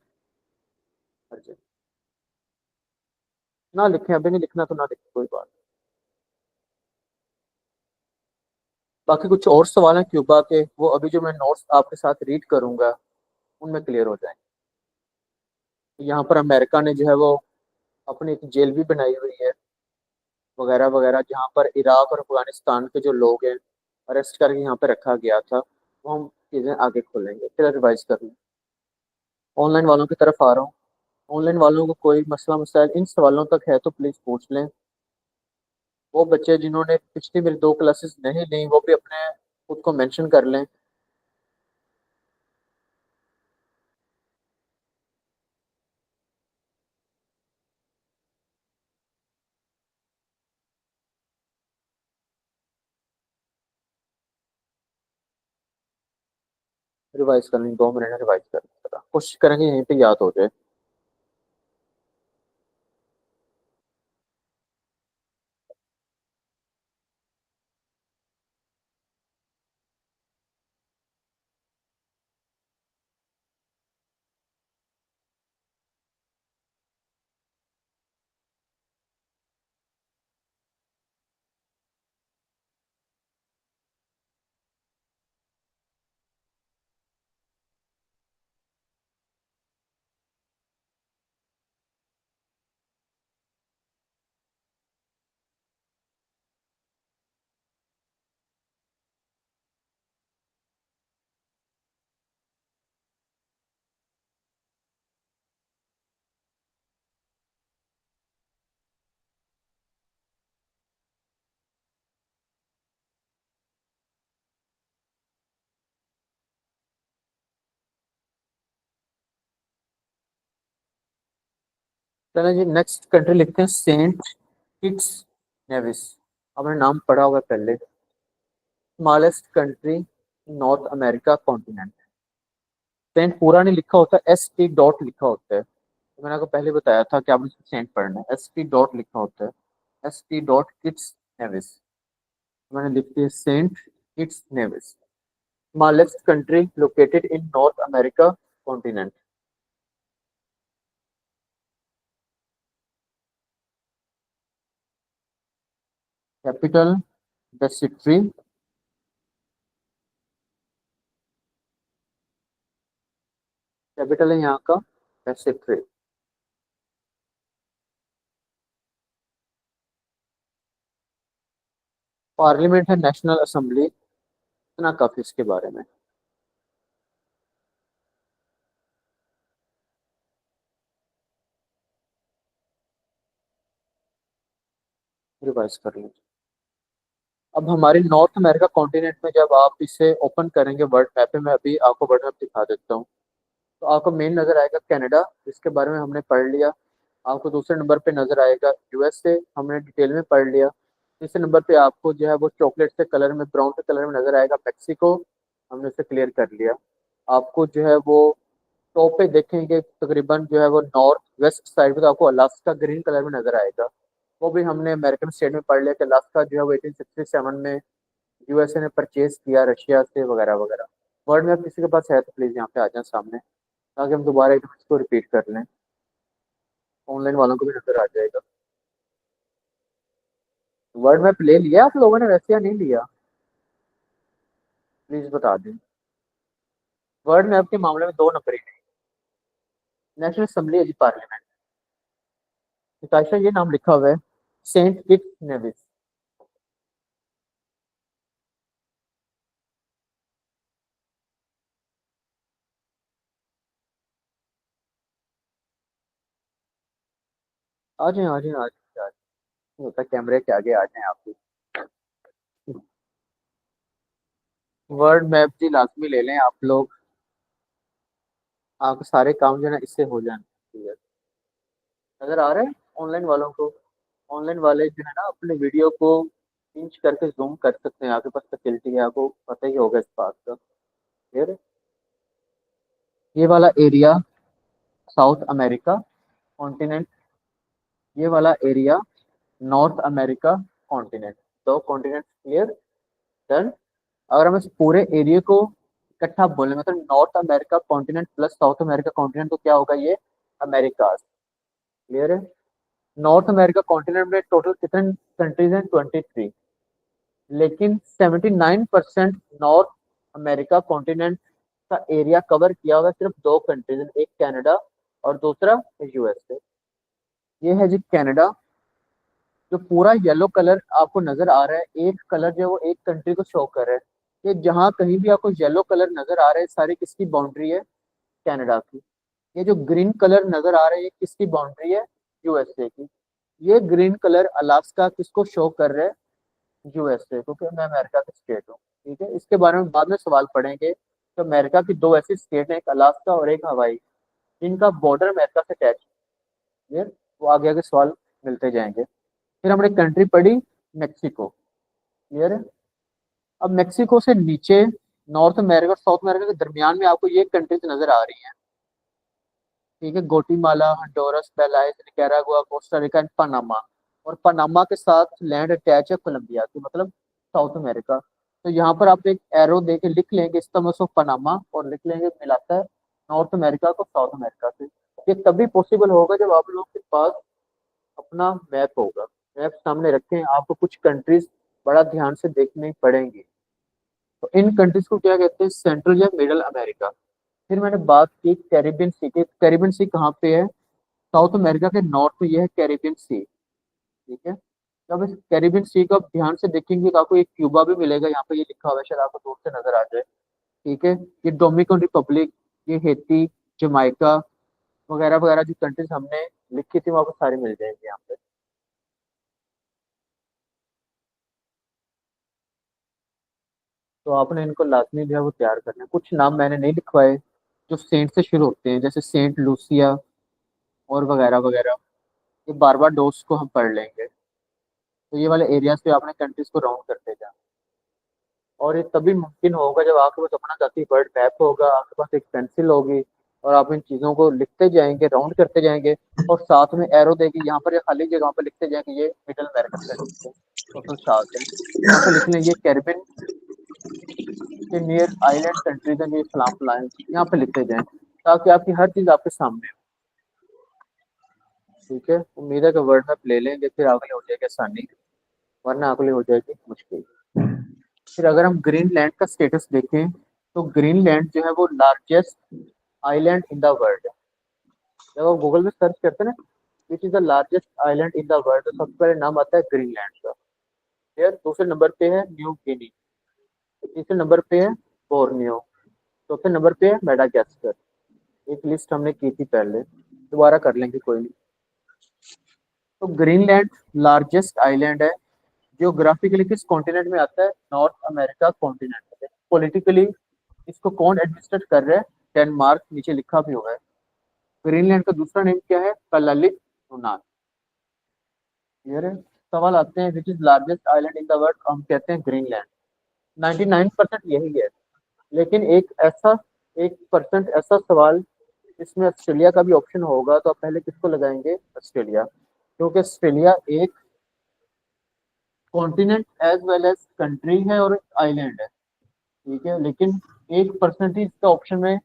Speaker 1: ना लिखें, अभी नहीं लिखना तो ना लिखें, कोई बात। बाकी कुछ और सवाल हैं क्यूबा के, वो अभी जो मैं नोट्स आपके साथ रीड करूंगा उनमें क्लियर हो जाएंगे। यहाँ पर अमेरिका ने जो है वो अपनी एक जेल भी बनाई हुई है, वगैरह वगैरह, जहाँ पर इराक और अफगानिस्तान के जो लोग हैं अरेस्ट करके यहाँ पे रखा गया था। वो हम चीज़ें आगे खोलेंगे, फिर रिवाइज कर लें। ऑनलाइन वालों की तरफ आ रहा हूँ। ऑनलाइन वालों को कोई मसला मसाइल इन सवालों तक है तो प्लीज़ पूछ लें। वो बच्चे जिन्होंने पिछली मेरी 2 क्लासेस नहीं ली वो भी अपने खुद को मेंशन कर लें। रिवाइज कर लें, 2 मिनट रिवाइज कर लें, कोशिश करेंगे यहीं पे याद हो जाए। चलें जी, नेक्स्ट कंट्री लिखते हैं सेंट किट्स नेविस। आपने नाम पढ़ा होगा पहले। Smallest country North America continent. Saint पूरा नहीं लिखा होता, ST डॉट लिखा होता है। तो मैंने आपको पहले बताया था कि आपने सेंट पढ़ना है, ST डॉट लिखा होता है। ST dot Kitts Nevis. मैंने लिख दिया Saint Kitts Nevis. Smallest country located in North America continent. Capital Basseterre. Capital है यहाँ का बेसिट्री। पार्लियामेंट है नेशनल असेंबली। इतना काफी इसके बारे में रिवाइज कर लें। अब हमारे नॉर्थ अमेरिका कॉन्टिनेंट में जब आप इसे ओपन करेंगे वर्ल्ड मैप पे, मैं अभी आपको वर्ल्ड मैप दिखा देता हूँ। तो आपको मेन नजर आएगा कनाडा, जिसके बारे में हमने पढ़ लिया। आपको दूसरे नंबर पे नजर आएगा USA, हमने डिटेल में पढ़ लिया। तीसरे नंबर पे आपको जो है वो चॉकलेट से कलर में, ब्राउन से कलर में नजर आएगा मैक्सिको। हमने उसे क्लियर कर लिया। आपको जो है वो टॉप पे देखेंगे तकरीबन जो है वो नॉर्थ वेस्ट साइड पे, तो आपको अलास्का ग्रीन कलर में नजर आएगा। वो भी हमने अमेरिकन स्टेट में पढ़ लिया कि अलास्का जो है वो 1867 में USA ने परचेज किया रशिया से, वगैरह वगैरह। वर्ड मैप किसी के पास है तो प्लीज यहाँ पे आ जाए सामने, ताकि हम दोबारा एक इसको रिपीट कर लें। ऑनलाइन वालों को भी नजर आ जाएगा। वर्ड मैप ले लिया आप लोगों ने वैसे या नहीं लिया? प्लीज बता दें। वर्ड मैप के मामले में दो नंबर ही नहीं। नेशनल असेंबली है जी, पार्लियामेंट। निताशा ये नाम लिखा हुआ है, सेंट किट्स नेविस। आ जाए आ जाए आ जाए। होता है कैमरे के आगे आ जाए आप भी। वर्ड मैप जी लाजमी ले लें आप लोग। आपके सारे काम जो है ना इससे हो जाए। नजर आ रहा है ऑनलाइन वालों को? ऑनलाइन वाले जो है ना अपने वीडियो को पिंच करके जूम कर सकते हैं, आपके पास फैसिलिटी है, आपको पता ही होगा इस बात का। क्लियर है? ये वाला एरिया साउथ अमेरिका कॉन्टिनेंट, ये वाला एरिया नॉर्थ अमेरिका कॉन्टिनेंट। दो कॉन्टिनेंट क्लियर। डन। अगर हम इस पूरे एरिया को इकट्ठा बोले, मतलब north America continent plus south America continent, तो क्या होगा ये? अमेरिका। क्लियर है? नॉर्थ अमेरिका कॉन्टिनेंट में टोटल कितने कंट्रीज हैं? 23। लेकिन 79% नॉर्थ अमेरिका कॉन्टिनेंट का एरिया कवर किया हुआ सिर्फ दो कंट्रीज, एक कनाडा और दूसरा USA। ये है जी कनाडा। जो पूरा येलो कलर आपको नजर आ रहा है, एक कलर जो है वो एक कंट्री को शो कर रहा है। ये जहां कहीं भी आपको येलो कलर नजर आ रहा है, सारी किसकी बाउंड्री है? कनाडा की। ये जो ग्रीन कलर नजर आ रहा है, ये किसकी बाउंड्री है? USA की। ये ग्रीन कलर अलास्का किसको शो कर रहा है? USA, क्योंकि मैं अमेरिका का स्टेट हूँ। ठीक है, इसके बारे में बाद में सवाल पढ़ेंगे। तो अमेरिका की दो ऐसी स्टेट हैं, एक अलास्का और एक हवाई, जिनका बॉर्डर अमेरिका से अटैच है। वो आगे आगे सवाल मिलते जाएंगे। फिर हमने कंट्री पढ़ी मेक्सिको। क्लियर है? अब मेक्सिको से नीचे नॉर्थ अमेरिका और साउथ अमेरिका के दरमियान में आपको ये कंट्रीज नजर आ रही हैं। ठीक है, Guatemala, Honduras, Belize, Nicaragua, Costa Rica and Panama. और पनामा के साथ लैंड अटैच है कोलंबिया की, मतलब साउथ अमेरिका। तो यहाँ पर आप एक एरो दे के लिख लेंगे इस्टमस ऑफ पनामा, और लिख लेंगे मिलाता है नॉर्थ अमेरिका को साउथ अमेरिका से। ये तभी पॉसिबल होगा जब आप लोगों के पास अपना मैप होगा। मैप सामने रखें, आपको कुछ कंट्रीज बड़ा ध्यान से देखनी पड़ेंगी। तो इन कंट्रीज को क्या कहते हैं? सेंट्रल या मिडल अमेरिका। फिर मैंने बात की कैरिबियन सी की। कैरिबियन सी कहाँ पे है? साउथ अमेरिका के नॉर्थ में। यह है कैरिबियन सी। ठीक है, तो अब इस कैरिबियन सी को आप ध्यान से देखेंगे तो आपको एक क्यूबा भी मिलेगा, यहाँ पे ये लिखा हुआ है, शायद आपको दूर से नजर आ जाए। ठीक है, ये डोमिनिकन रिपब्लिक, ये हेती, जमाइका, वगैरह वगैरह जो कंट्रीज हमने लिखी थी वो आपको सारी मिल जाएंगी यहाँ पे। तो आपने इनको लाजमी जो है वो तैयार करना है। कुछ नाम मैंने नहीं लिखवाए जो सेंट से शुरू होते हैं, जैसे सेंट लूसिया और वगैरह वगैरह। ये बार बार डोज को हम पढ़ लेंगे। तो ये वाले एरियाज पे आपने कंट्रीज को राउंड करते जाना, और ये तभी मुमकिन होगा जब आपके पास अपना जाती वर्ल्ड मैप होगा, आपके पास एक पेंसिल होगी, और आप इन चीज़ों को लिखते जाएंगे, राउंड करते जाएंगे, और साथ में एरो देगी यहाँ पर या खाली जगह पर लिखते जाएंगे ये मिडिल अमेरिकन कंट्रीज है, टोटल 7 है। यहाँ पे लिख लें ये कैरिबियन के नियर आइलैंड कंट्रीज हैं, ये फलां फलां है, यहाँ पे लिखते जाएं, ताकि आपकी हर चीज़ आपके सामने हो। ठीक है, उम्मीद है कि वर्ड मैप ले लेंगे, फिर आगे हो जाएगी आसानी, वरना अगली हो जाएगी मुश्किल। फिर अगर हम ग्रीनलैंड का स्टेटस देखें, तो ग्रीनलैंड जो है वो largest island in the world है। जब आप गूगल में सर्च करते हैं ना which is the largest island in the world, तो सबसे पहले नाम आता है ग्रीनलैंड का। फिर दूसरे नंबर पे है न्यू गिनी, तीसरे नंबर पे है बोर्नियो, चौथे नंबर पे है मेडागास्कर। एक लिस्ट हमने की थी पहले, दोबारा कर लेंगे कोई नहीं। तो ग्रीनलैंड लार्जेस्ट आइलैंड है। जियोग्राफिकली किस कॉन्टिनेंट में आता है? नॉर्थ अमेरिका कॉन्टिनेंट में। पॉलिटिकली इसको कौन एडमिनिस्ट्रेट कर रहा है? डेनमार्क, नीचे लिखा भी हुआ है। ग्रीनलैंड का दूसरा नेम क्या है? कलालिक नुनाक। क्लियर है? सवाल आते हैं which is largest island in the world, हम कहते हैं ग्रीनलैंड। 99% यही है, लेकिन एक ऐसा 1% ऐसा सवाल इसमें ऑस्ट्रेलिया का भी ऑप्शन होगा, तो आप पहले किसको लगाएंगे? ऑस्ट्रेलिया, क्योंकि ऑस्ट्रेलिया एक continent as well as country है और आइलैंड है। ठीक है, लेकिन 1% ही इसका ऑप्शन में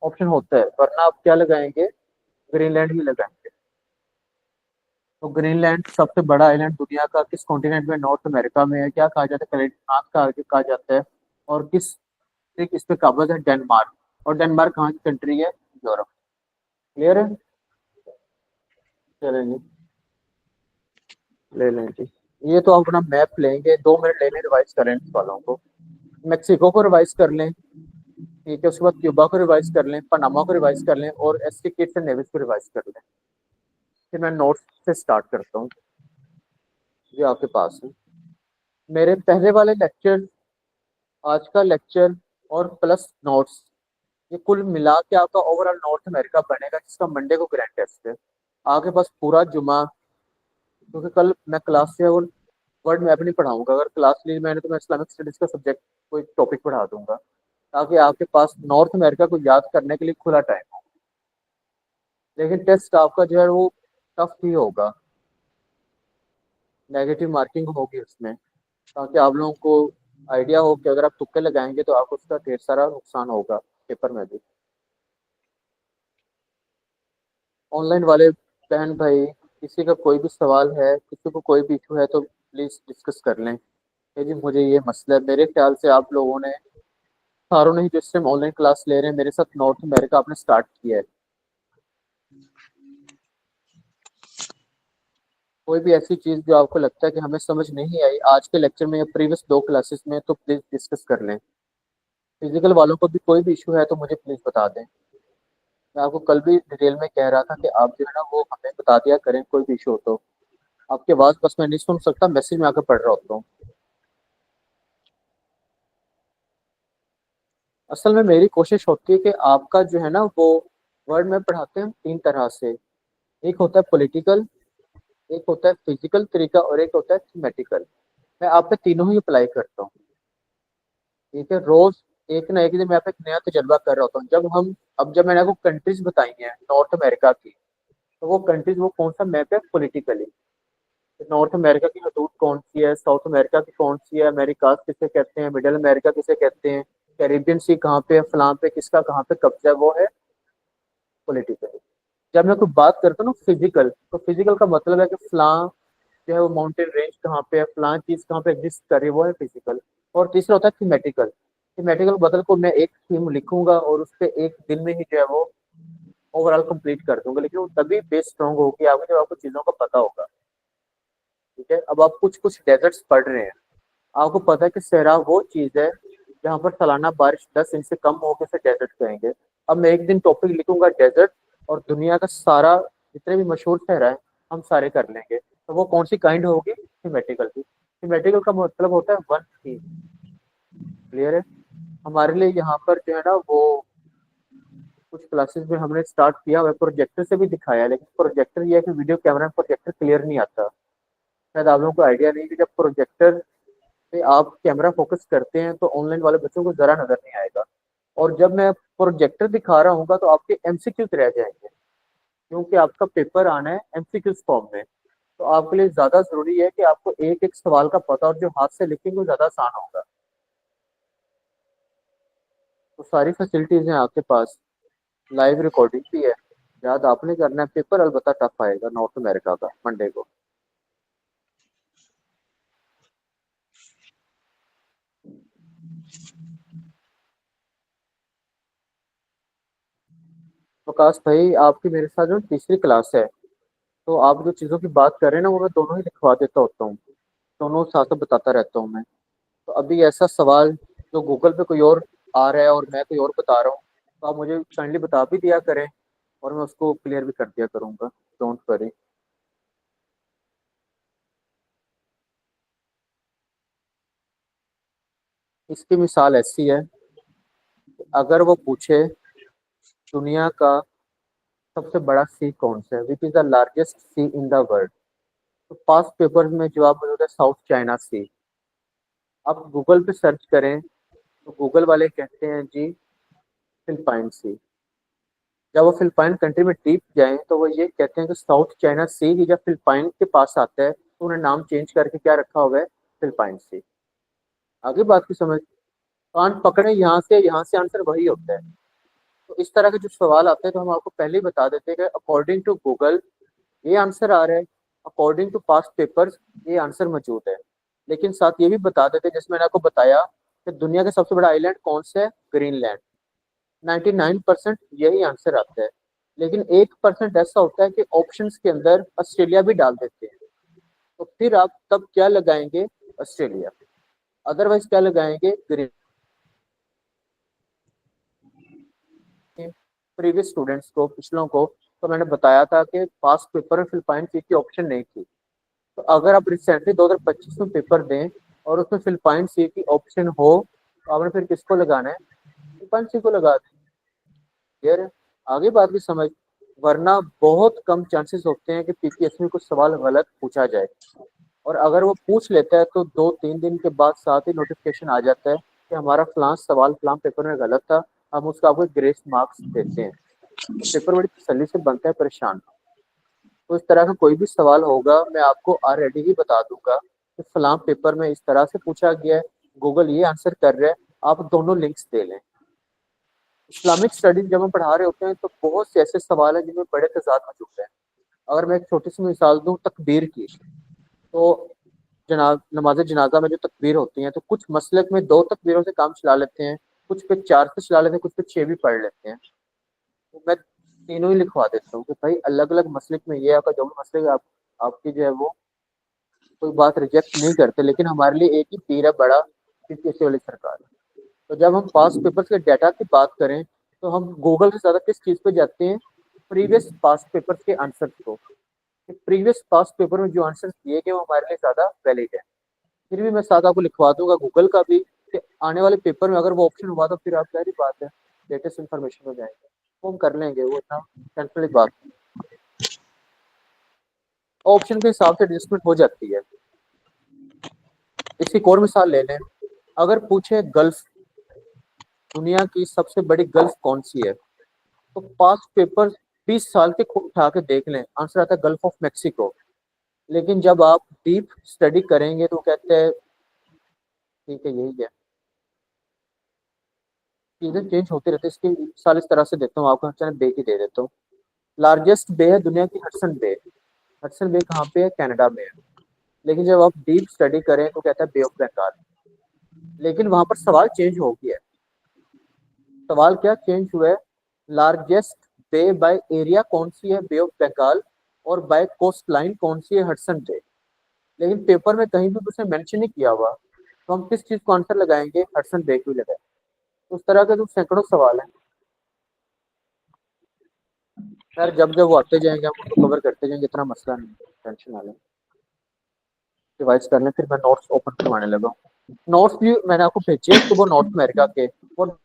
Speaker 1: ऑप्शन होता है, वरना आप क्या लगाएंगे? ग्रीनलैंड ही लगाएंगे। तो ग्रीनलैंड सबसे बड़ा आइलैंड दुनिया का किस कॉन्टिनेंट में? नॉर्थ अमेरिका में है। क्या कहा जाता है? कलेक्टनाथ का आगे कहा जाता है। और किस इस पे काबज है? डेनमार्क। और डेनमार्क कहाँ की कंट्री है? यूरोप। क्लियर है? चलेंगे, ले लें जी। ये तो अपना मैप लेंगे, 2 मिनट लेने रिवाइज करें इस वालों को। मेक्सिको को रिवाइज कर लें, ठीक है, उसके बाद क्यूबा को रिवाइज कर लें, पनामा को रिवाइज कर लें, और एसटी किट्स एंड नेविस को रिवाइज कर लें। फिर मैं नोट्स से स्टार्ट करता हूँ जो आपके पास है। मेरे पहले वाले लेक्चर, आज का लेक्चर और प्लस नोट्स, ये कुल मिला के आपका ओवरऑल नॉर्थ अमेरिका बनेगा, जिसका मंडे को ग्रैंड टेस्ट है। आगे बस पूरा जुमा, क्योंकि कल मैं क्लास से और वर्ड मैप नहीं पढ़ाऊंगा। अगर क्लास ली मैंने तो मैं इस्लामिक स्टडीज का सब्जेक्ट कोई टॉपिक पढ़ा दूंगा, ताकि आपके पास नॉर्थ अमेरिका को याद करने के लिए खुला टाइम हो। लेकिन टेस्ट आपका जो है वो टफ ही होगा, नेगेटिव मार्किंग होगी उसमें, ताकि आप लोगों को आइडिया हो कि अगर आप तुक्के लगाएंगे तो आपको उसका ढेर सारा नुकसान होगा पेपर में भी। ऑनलाइन वाले बहन भाई, किसी का कोई भी सवाल है, किसी को कोई भी इशू है, तो प्लीज डिस्कस कर लें कि जी मुझे ये मसला है। मेरे ख्याल से आप लोगों ने सारों ने ही जो इस टाइम ऑनलाइन क्लास ले रहे हैं मेरे साथ, नॉर्थ अमेरिका आपने स्टार्ट किया है। कोई भी ऐसी चीज जो आपको लगता है कि हमें समझ नहीं आई आज के लेक्चर में या प्रीवियस 2 क्लासेस में, तो प्लीज डिस्कस कर लें। फिजिकल वालों को भी कोई भी इशू है तो मुझे प्लीज बता दें। मैं आपको कल भी डिटेल में कह रहा था कि आप जो है ना वो हमें बता दिया करें कोई भी इशू हो तो। आपकी आवाज बस मैं नहीं सुन सकता, मैसेज में आकर पढ़ रहा होता हूँ। असल में मेरी कोशिश होती है कि आपका जो है ना वो, वर्ड में पढ़ाते हैं 3 तरह से। एक होता है पॉलिटिकल, एक होता है फिजिकल तरीका, और एक होता है थीमेटिकल। मैं आप पे तीनों ही अप्लाई करता हूँ। ठीक है, रोज एक ना एक दिन मैं आप एक नया तजर्बा कर रहा होता हूँ। जब हम, अब जब मैंने आपको कंट्रीज बताई हैं नॉर्थ अमेरिका की, तो वो कंट्रीज वो कौन सा मैप है पॉलिटिकली, नॉर्थ अमेरिका की हदूद कौन सी है, साउथ अमेरिका की कौन सी है, अमेरिकाज किसे कहते हैं, मिडिल अमेरिका किसे कहते हैं, कैरिबियन सी कहाँ पे है, फलां पे किसका कहाँ पे कब्जा है, वो है पॉलिटिकली। जब मैं कोई बात करता हूँ ना फिजिकल, तो फिजिकल का मतलब है कि फलां जो है वो माउंटेन रेंज कहाँ पे है, फलां चीज कहाँ पे एग्जिस्ट कर रही है, वो है फिजिकल। और तीसरा होता है थीमेटिकल। थीमेटिकल मतलब को मैं एक थीम लिखूंगा और उस पर एक दिन में ही जो है वो ओवरऑल कंप्लीट कर दूंगा, लेकिन वो तभी बेस स्ट्रॉन्ग होगी आपको जब आपको चीजों का पता होगा। ठीक है, अब आप कुछ कुछ डेजर्ट्स पढ़ रहे हैं, आपको पता है कि सहरा वो चीज है जहाँ पर सालाना बारिश 10 इंच से कम होकर से डेजर्ट कहेंगे। अब मैं एक दिन टॉपिक लिखूंगा डेजर्ट, और दुनिया का सारा जितने भी मशहूर सहरा है हम सारे कर लेंगे, तो वो कौन सी काइंड होगी? थीमेटिकल की। थीमेटिकल का मतलब होता है वन थीम। क्लियर है? हमारे लिए यहाँ पर जो है ना वो कुछ क्लासेस में हमने स्टार्ट किया हुआ है, प्रोजेक्टर से भी दिखाया, लेकिन प्रोजेक्टर ये है कि वीडियो कैमरा में प्रोजेक्टर क्लियर नहीं आता। शायद आप लोगों को आइडिया नहीं कि जब प्रोजेक्टर पे आप कैमरा फोकस करते हैं तो ऑनलाइन वाले बच्चों को जरा नजर नहीं आएगा। और जब मैं प्रोजेक्टर दिखा रहा हूँ तो आपके एमसीक्यूज रह जाएंगे, क्योंकि आपका पेपर आना है एमसीक्यूज फॉर्म में। तो आपके लिए ज्यादा जरूरी है कि आपको एक एक सवाल का पता, और जो हाथ से लिखेंगे वो ज्यादा आसान होगा। तो सारी फैसिलिटीज हैं आपके पास, लाइव रिकॉर्डिंग भी है। याद आपने करना है, पेपर अलबत्ता टफ आएगा नॉर्थ अमेरिका का मंडे को। प्रकाश भाई, आपकी मेरे साथ जो तीसरी क्लास है, तो आप जो चीज़ों की बात कर रहे हैं ना, वो मैं दोनों ही लिखवा देता होता हूँ, दोनों साथ साथ बताता रहता हूँ मैं। तो अभी ऐसा सवाल जो गूगल पे कोई और आ रहा है और मैं कोई और बता रहा हूँ, तो आप मुझे काइंडली बता भी दिया करें, और मैं उसको क्लियर भी कर दिया करूँगा। Don't worry. इसकी मिसाल ऐसी है, अगर वो पूछे दुनिया का सबसे बड़ा सी कौन सा है, which is the largest C in the world, तो पास्ट पेपर में जवाब मौजूद है साउथ चाइना सी। आप गूगल पे सर्च करें तो गूगल वाले कहते हैं जी फिलिपाइन सी। जब वो फिलिपाइन कंट्री में डीप जाएं तो वो ये कहते हैं कि साउथ चाइना सी ही जब फिलिपाइन के पास आता है तो उन्हें नाम चेंज करके क्या रखा हुआ है, फिलिपाइन सी। आगे बात की समझ। कान पकड़े यहाँ से आंसर वही होता है। तो इस तरह के जो सवाल आते हैं तो हम आपको पहले ही बता देते हैं कि अकॉर्डिंग टू गूगल ये आंसर आ रहा है, अकॉर्डिंग टू पास्ट पेपर्स ये आंसर मौजूद है। लेकिन साथ ये भी बता देते हैं, जैसे मैंने आपको बताया कि दुनिया का सबसे बड़ा आइलैंड कौन सा है, ग्रीनलैंड। 99% यही आंसर आता है। लेकिन 1% ऐसा होता है कि ऑप्शंस के अंदर ऑस्ट्रेलिया भी डाल देते हैं, तो फिर आप तब क्या लगाएंगे, ऑस्ट्रेलिया। अदरवाइज क्या लगाएंगे, ग्रीन। प्रीवियस स्टूडेंट्स को, पिछलों को, तो मैंने बताया था कि पास्ट पेपर में फिलिपाइन सी की ऑप्शन नहीं थी। तो अगर आप रिसेंटली 2025 में पेपर दें और उसमें फिलिपाइन सी की ऑप्शन हो, तो आपने फिर किसको लगाना है, फिलिपाइन सी को लगा दें। क्लियर है। आगे बात की समझ। वरना बहुत कम चांसेस होते हैं कि पीपीएससी में कुछ सवाल गलत पूछा जाए, और अगर वो पूछ लेता है तो 2-3 दिन के बाद साथ ही नोटिफिकेशन आ जाता है कि हमारा फलां सवाल फलां पेपर में गलत था, हम उसका आपको ग्रेस मार्क्स देते हैं। तो पेपर बड़ी तसल्ली से बनता है, परेशान। तो इस तरह का कोई भी सवाल होगा मैं आपको ऑलरेडी ही बता दूंगा कि फलां पेपर में इस तरह से पूछा गया है, गूगल ये आंसर कर रहा है, आप दोनों लिंक्स दे लें। इस्लामिक स्टडीज जब हम पढ़ा रहे होते हैं तो बहुत से ऐसे सवाल हैं जिनमें बड़े तजाद मौजूद है। अगर मैं एक छोटी सी मिसाल दूं तकबीर की, तो नमाज जनाजा में जो तकबीर होती है, तो कुछ मसलक में 2 तकबीरों से काम चला लेते हैं, कुछ पे 4 से चला लेते हैं, कुछ पे 6 भी पढ़ लेते हैं। तो मैं तीनों ही लिखवा देता हूँ कि भाई अलग अलग मसलक में ये आपका जो भी मसलक है, आपकी जो है वो कोई बात रिजेक्ट नहीं करते, लेकिन हमारे लिए एक ही पीर है बड़ा, पीपीएससी वाली सरकार। तो जब हम पास पेपर्स के डाटा की बात करें तो हम गूगल से ज्यादा किस चीज पे जाते हैं, प्रीवियस पास पेपर्स के आंसर को। प्रीवियस पास पेपर में जो आंसर दिए गए वो हमारे लिए ज्यादा वैलिड है। फिर भी मैं साथ आपको लिखवा दूंगा गूगल का भी, कि आने वाले पेपर में अगर वो ऑप्शन हुआ तो फिर आप सारी बात है, लेटेस्ट इन्फॉर्मेशन हो जाएंगे, वो हम कर लेंगे, वो इतना टेंशन वाली बात नहीं। ऑप्शन के हिसाब से एडजस्टमेंट हो जाती है। इसकी एक और मिसाल ले लें। अगर पूछे गल्फ, दुनिया की सबसे बड़ी गल्फ कौन सी है, तो पास्ट पेपर 20 साल के खुद उठा के देख लें, आंसर आता है गल्फ ऑफ मेक्सिको। लेकिन जब आप डीप स्टडी करेंगे तो कहते हैं ठीक है यही है। चीजें चेंज होती रहती है। इसकी मिसाल इस तरह से देता हूँ आपको, चैनल बे की दे देता हूँ। लार्जेस्ट बे है दुनिया की हडसन बे। हडसन बे कहाँ पे है, कनाडा में है। लेकिन जब आप डीप स्टडी करें तो कहता है बे ऑफ बंगाल। लेकिन वहां पर सवाल चेंज हो गया है। सवाल क्या चेंज हुआ है, लार्जेस्ट बे बाय एरिया कौन सी है, बे ऑफ बंगाल, और बाय कोस्ट लाइन कौन सी है, हडसन बे। लेकिन पेपर में कहीं भी उसने मेंशन नहीं किया हुआ, तो हम किस चीज को आंसर लगाएंगे, हडसन बे को ही लगाएंगे। तो उस तरह के तो सैकड़ों सवाल हैं। यार जब जब वो आते जाएंगे हम उसको कवर करते जाएंगे, इतना मसला नहीं, टेंशन ना लें। रिवाइज कर लें, फिर मैं नोट्स ओपन करवाने लगा हूँ। नोट्स भी मैंने आपको भेजे सुबह, नॉर्थ अमेरिका के, और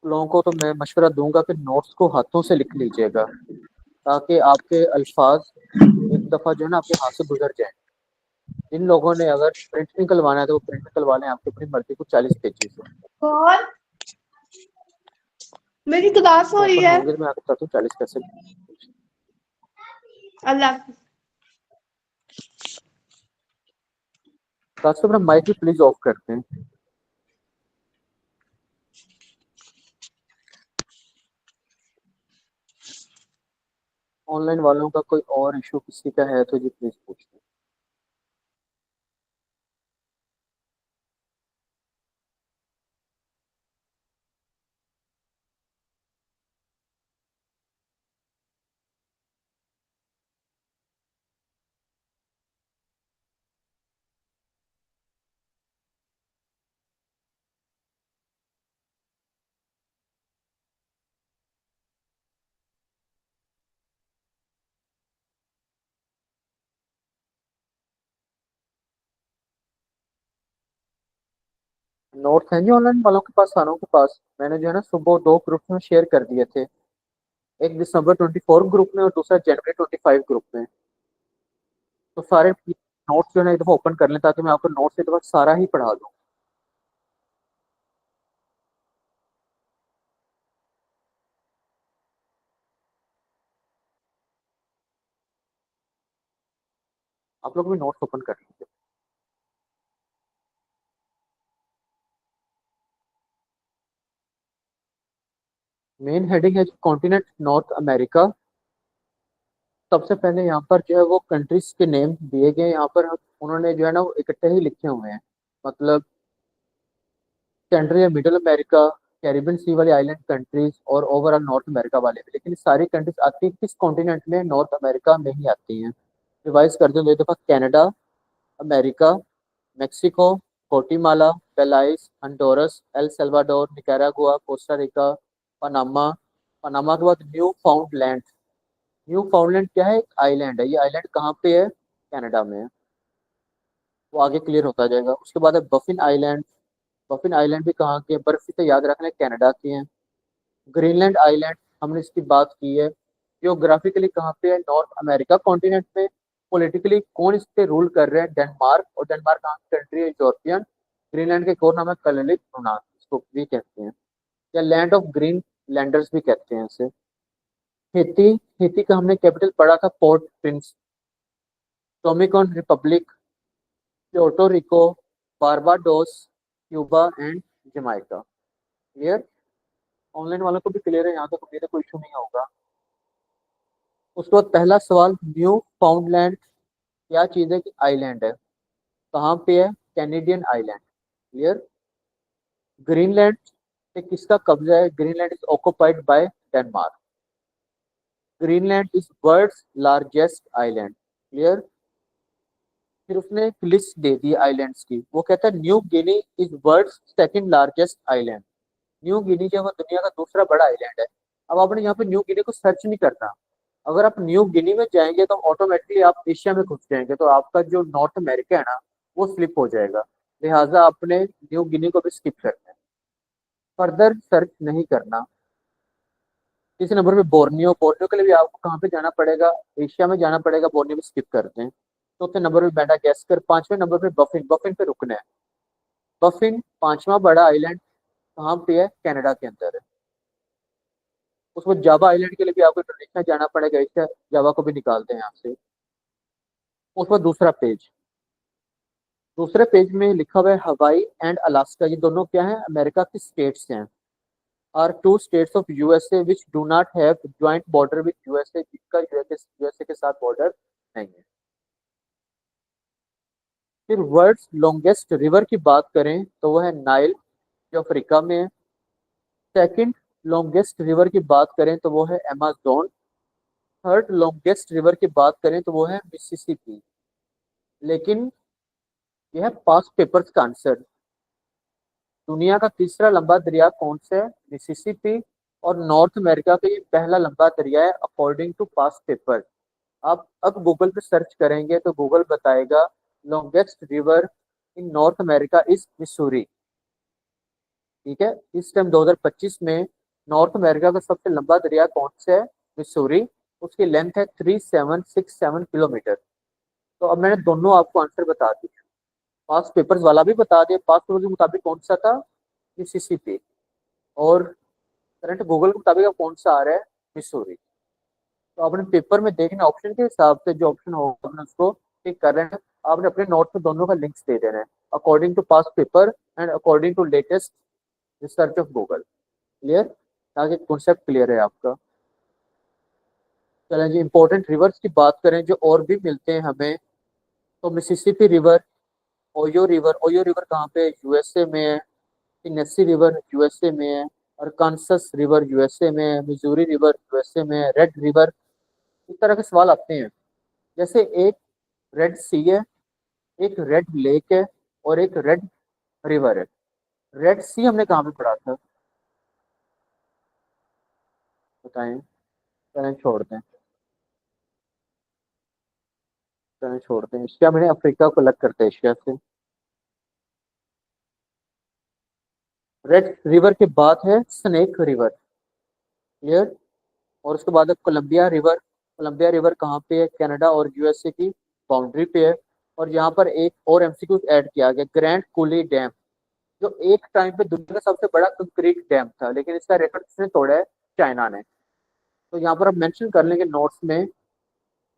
Speaker 1: लोगों को तो मैं मशवरा दूंगा कि नोट्स को हाथों से लिख लीजिएगा, ताकि आपके अल्फाज एक दफ़ा जो है ना आपके हाथ से गुजर जाए। जिन लोगों ने अगर प्रिंट निकलवाना है तो वो प्रिंट निकलवा लें आपकी अपनी मर्जी को 40 पेजेस है।
Speaker 3: कौन? मेरी क्लास हो रही
Speaker 1: ओपन
Speaker 3: है।
Speaker 1: होंगे तो मैं आपको बताता हूँ 40 कैसे।
Speaker 3: अल्लाह
Speaker 1: तो अपना माइक भी प्लीज ऑफ करते हैं। ऑनलाइन वालों का कोई और इशू किसी का है तो जी प्लीज पूछिए। नोट्स हैं जी ऑनलाइन वालों के पास, सारों के पास। मैंने जो है ना सुबह 2 ग्रुप में शेयर कर दिए थे, एक दिसंबर 24 ग्रुप में और दूसरा जनवरी 25 ग्रुप में। तो सारे नोट्स जो है ना एक दफा ओपन कर लें ताकि मैं आपको नोट्स एक दफा सारा ही पढ़ा दूं। आप लोग भी नोट्स ओपन कर लीजिए। मेन हेडिंग है कॉन्टिनेंट नॉर्थ अमेरिका। सबसे पहले यहाँ पर जो है वो कंट्रीज के नेम दिए गए, यहाँ पर उन्होंने जो है ना वो इकट्ठे ही लिखे हुए हैं। मतलब सेंट्रल या मिडिल अमेरिका, कैरिबियन सी वाली आइलैंड कंट्रीज और ओवरऑल नॉर्थ अमेरिका वाले भी, लेकिन सारी कंट्रीज आती है किस कॉन्टिनेंट में, नॉर्थ अमेरिका में ही आती हैं। रिवाइज कर दें तो एक दफा Canada, America, Mexico, Guatemala, Belize, Honduras, El Salvador, Nicaragua, Costa Rica, Panama. Panama के बाद न्यू फाउंडलैंड। न्यू फाउंडलैंड क्या है, एक आइलैंड है। ये आइलैंड कहाँ पे है, कनाडा में है। वो आगे क्लियर होता जाएगा। उसके बाद है बफिन आइलैंड। बफिन आइलैंड भी कहाँ की है, बर्फ से याद रखना है कनाडा की है। ग्रीनलैंड आइलैंड, हमने इसकी बात की है। जियोग्राफिकली कहाँ पे है, नॉर्थ अमेरिका कॉन्टिनेंट में। पॉलिटिकली कौन इस पे रूल कर रहे हैं, डेनमार्क। और डेनमार्क कहाँ की कंट्री है, यूरोपियन। ग्रीनलैंड के एक और नाम है कललिक नुनाक, इसको भी कहते हैं, या लैंड ऑफ ग्रीन लैंडर्स भी कहते हैं इसे। हेती। हेती का हमने कैपिटल पढ़ा था port Prince. Dominican Republic, Puerto RIICO, Barbados, Cuba and Jamaica. Clear. Online वालों को भी क्लियर है, यहाँ तक उम्मीद है कोई इशू नहीं होगा। उसके बाद पहला सवाल, न्यू फाउंडलैंड क्या चीज है, कि आइलैंड है। कहाँ पे है, कैनेडियन आइलैंड। क्लियर। ग्रीनलैंड पे किसका कब्जा है, Greenland is occupied by Denmark. Greenland is world's largest island. Clear. फिर उसने एक लिस्ट दे दी आइलैंड्स की, वो कहता है New Guinea is world's second largest island. New Guinea जो है वो दुनिया का दूसरा बड़ा आइलैंड है। अब आपने यहाँ पे न्यू गिनी को सर्च नहीं करना। अगर आप न्यू गिनी में जाएंगे तो ऑटोमेटिकली आप एशिया में घुस जाएंगे, तो आपका जो नॉर्थ अमेरिका है ना वो स्लिप हो जाएगा। लिहाजा आपने न्यू गिनी को भी स्किप करना है, फर्दर सर्च नहीं करना। तीसरे नंबर पे बोर्नियो। बोर्नियो के लिए भी आपको कहाँ पे जाना पड़ेगा, एशिया में जाना पड़ेगा, बोर्नियो में स्किप करते हैं। चौथे नंबर पे मेडागास्कर। पांचवें नंबर पे बफिन। बफिन पे रुकना है। बफिन पांचवा बड़ा आइलैंड कहाँ पे है, कनाडा के अंदर है। उसको जावा आइलैंड के लिए भी आपको इंडोनेशिया जाना पड़ेगा, इससे जावा को भी निकालते हैं यहाँ से। उसका दूसरा पेज, दूसरे पेज में लिखा हुआ है हवाई एंड अलास्का। ये दोनों क्या है, अमेरिका की स्टेट्स हैं। Are two states of USA which do not have joint border with USA, जिसका यूएसए के साथ बॉर्डर नहीं है। फिर वर्ल्ड्स लॉन्गेस्ट रिवर की बात करें तो वो है नाइल, जो अफ्रीका में है। सेकंड लॉन्गेस्ट रिवर की बात करें तो वो है अमेज़न। थर्ड लॉन्गेस्ट रिवर की बात करें तो वो है मिसिसिपी। लेकिन यह है पास्ट पेपर्स का आंसर। दुनिया का तीसरा लंबा दरिया कौन सा है, मिसिसिपी। और नॉर्थ अमेरिका का ये पहला लंबा दरिया है अकॉर्डिंग टू पास्ट पेपर। आप अब गूगल पे सर्च करेंगे तो गूगल बताएगा longest river in North America is Missouri. ठीक है, इस टाइम 2025 में नॉर्थ अमेरिका का सबसे लंबा दरिया कौन सा है? मिसूरी। उसकी लेंथ है 3767 किलोमीटर। तो अब मैंने दोनों आपको आंसर बता दिए, पास्ट पेपर्स वाला भी बता दिया, पास्ट पेपर के मुताबिक कौन सा था? मिसिसिपी। और करंट गूगल के मुताबिक अब कौन सा आ रहा है? मिसूरी। तो आपने पेपर में देखना ऑप्शन के हिसाब से, जो ऑप्शन होगा आपने उसको टिक कर रहे हैं। आपने अपने नोट में दोनों का लिंक्स दे देना है, according to past paper and according to latest research of Google. Clear? ताकि कॉन्सेप्ट क्लियर है आपका। चलें जी, इंपॉर्टेंट रिवर्स की बात करें जो और भी मिलते हैं हमें, तो Mississippi river, OYO river. OYO river कहाँ पे? यूएसए में है। टेनेसी रिवर यूएसए में है। अरकानसस रिवर यूएसए में है। मिजूरी रिवर यूएसए में है। Red river. इस तरह के सवाल आते हैं। जैसे एक रेड सी है, एक रेड लेक है, और एक रेड रिवर है। रेड सी हमने कहाँ पे पढ़ा था? बताएं। चलें छोड़ते हैं, चलें छोड़ते हैं, एशिया मैंने अफ्रीका को अलग करते हैं एशिया से। रेड रिवर के बाद है स्नेक रिवर। क्लियर? और उसके बाद है कोलंबिया रिवर। कोलंबिया रिवर कहाँ पे है? कनाडा और यूएसए की बाउंड्री पे है। और यहाँ पर एक और एमसीक्यू ऐड किया गया, ग्रैंड कूली डैम, जो एक टाइम पे दुनिया का सबसे बड़ा कंक्रीट डैम था, लेकिन इसका रिकॉर्ड किसने तोड़ा है? चाइना ने। तो यहाँ पर आप मेंशन कर लेंगे नोट्स में,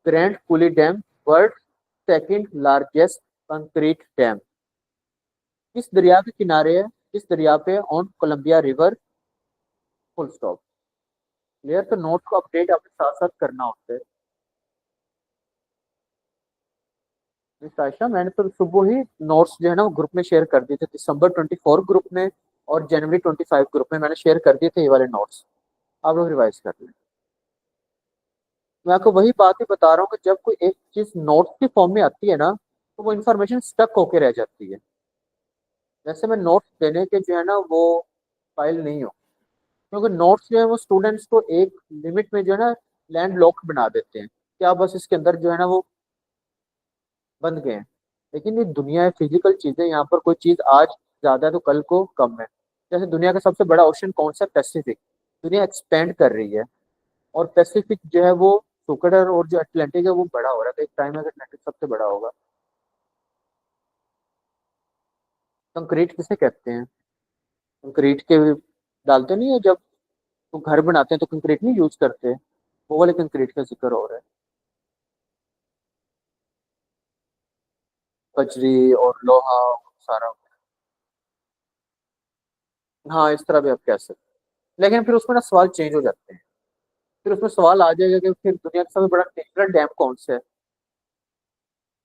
Speaker 1: Grand Coulee Dam world second largest concrete dam. किस दरिया के किनारे है? किस दरिया पे? On Columbia river. Full stop. Clear? तो नोट्स को अपडेट आपके साथ साथ करना होता है। मिस आयशा, मैंने तो सुबह ही नोट्स जो है ना वो ग्रुप में शेयर कर दिए थे, दिसंबर 24 ग्रुप में और जनवरी 25 ग्रुप में मैंने शेयर कर दिए थे ये वाले नोट्स। आप लोग रिवाइज कर लें। मैं आपको वही बात ही बता रहा हूँ कि जब कोई एक चीज नोट्स की फॉर्म में आती है ना, तो वो इन्फॉर्मेशन स्टक होके रह जाती है। जैसे मैं नोट्स देने के जो है ना वो फाइल नहीं हूँ, क्योंकि नोट्स जो है वो स्टूडेंट्स को एक लिमिट में जो है ना लैंड लॉक बना देते हैं, क्या बस इसके अंदर जो है ना वो बंद गए हैं। लेकिन ये दुनिया है, फिजिकल चीजें, यहाँ पर कोई चीज आज ज्यादा है तो कल को कम है। जैसे दुनिया का सबसे बड़ा ओशन कौन सा? पैसिफिक। दुनिया एक्सपेंड कर रही है, और पैसिफिक जो है वो सुकड़ है, और जो अटलांटिक है वो बड़ा हो रहा है। तो एक टाइम है अटलांटिक सबसे बड़ा होगा। कंक्रीट किसे कहते हैं? कंक्रीट के डालते नहीं है जब तो घर बनाते हैं, तो कंक्रीट नहीं यूज करते, वो वाले कंक्रीट का जिक्र हो रहा है। बजरी और लोहा सारा। हाँ, इस तरह भी आप कह सकते हैं, लेकिन फिर उसमें ना सवाल चेंज हो जाते हैं। फिर उसमें सवाल आ जाएगा कि फिर दुनिया का सबसे बड़ा नेचुरल डैम कौन सा है।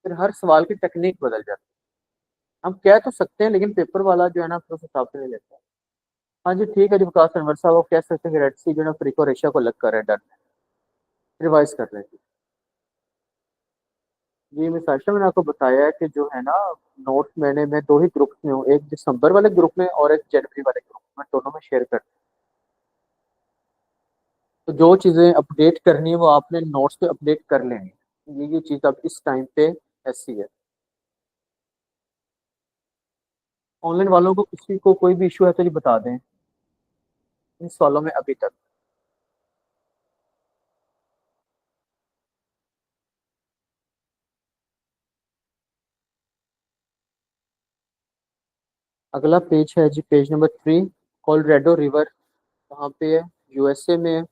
Speaker 1: फिर हर सवाल की टेक्निक बदल जाती है। हम कह तो सकते हैं, लेकिन पेपर वाला जो है ना फिर उस हिसाब से नहीं लेता है। हाँ जी, ठीक है जी, विकास अनवर साहब, वो कह सकते हैं कि रेड सी जो है ना अफ्रीका और एशिया को अलग कर रहा है, डन। रिवाइज कर रहे हैं जी। मैं साक्षा, मैंने आपको बताया है कि जो है ना नोट्स मैं दो ही ग्रुप में हूँ, एक दिसंबर वाले ग्रुप में और एक जनवरी वाले ग्रुप में, दोनों में शेयर कर। तो जो चीजें अपडेट करनी है वो आपने नोट्स पे अपडेट कर लेनी है। ये चीज अब इस टाइम पे ऐसी है। ऑनलाइन वालों को किसी को कोई भी इशू है तो ये बता दें इन सवालों में अभी तक। अगला पेज है जी, पेज नंबर 3। कोलोराडो रिवर कहाँ पे है? यूएसए में है।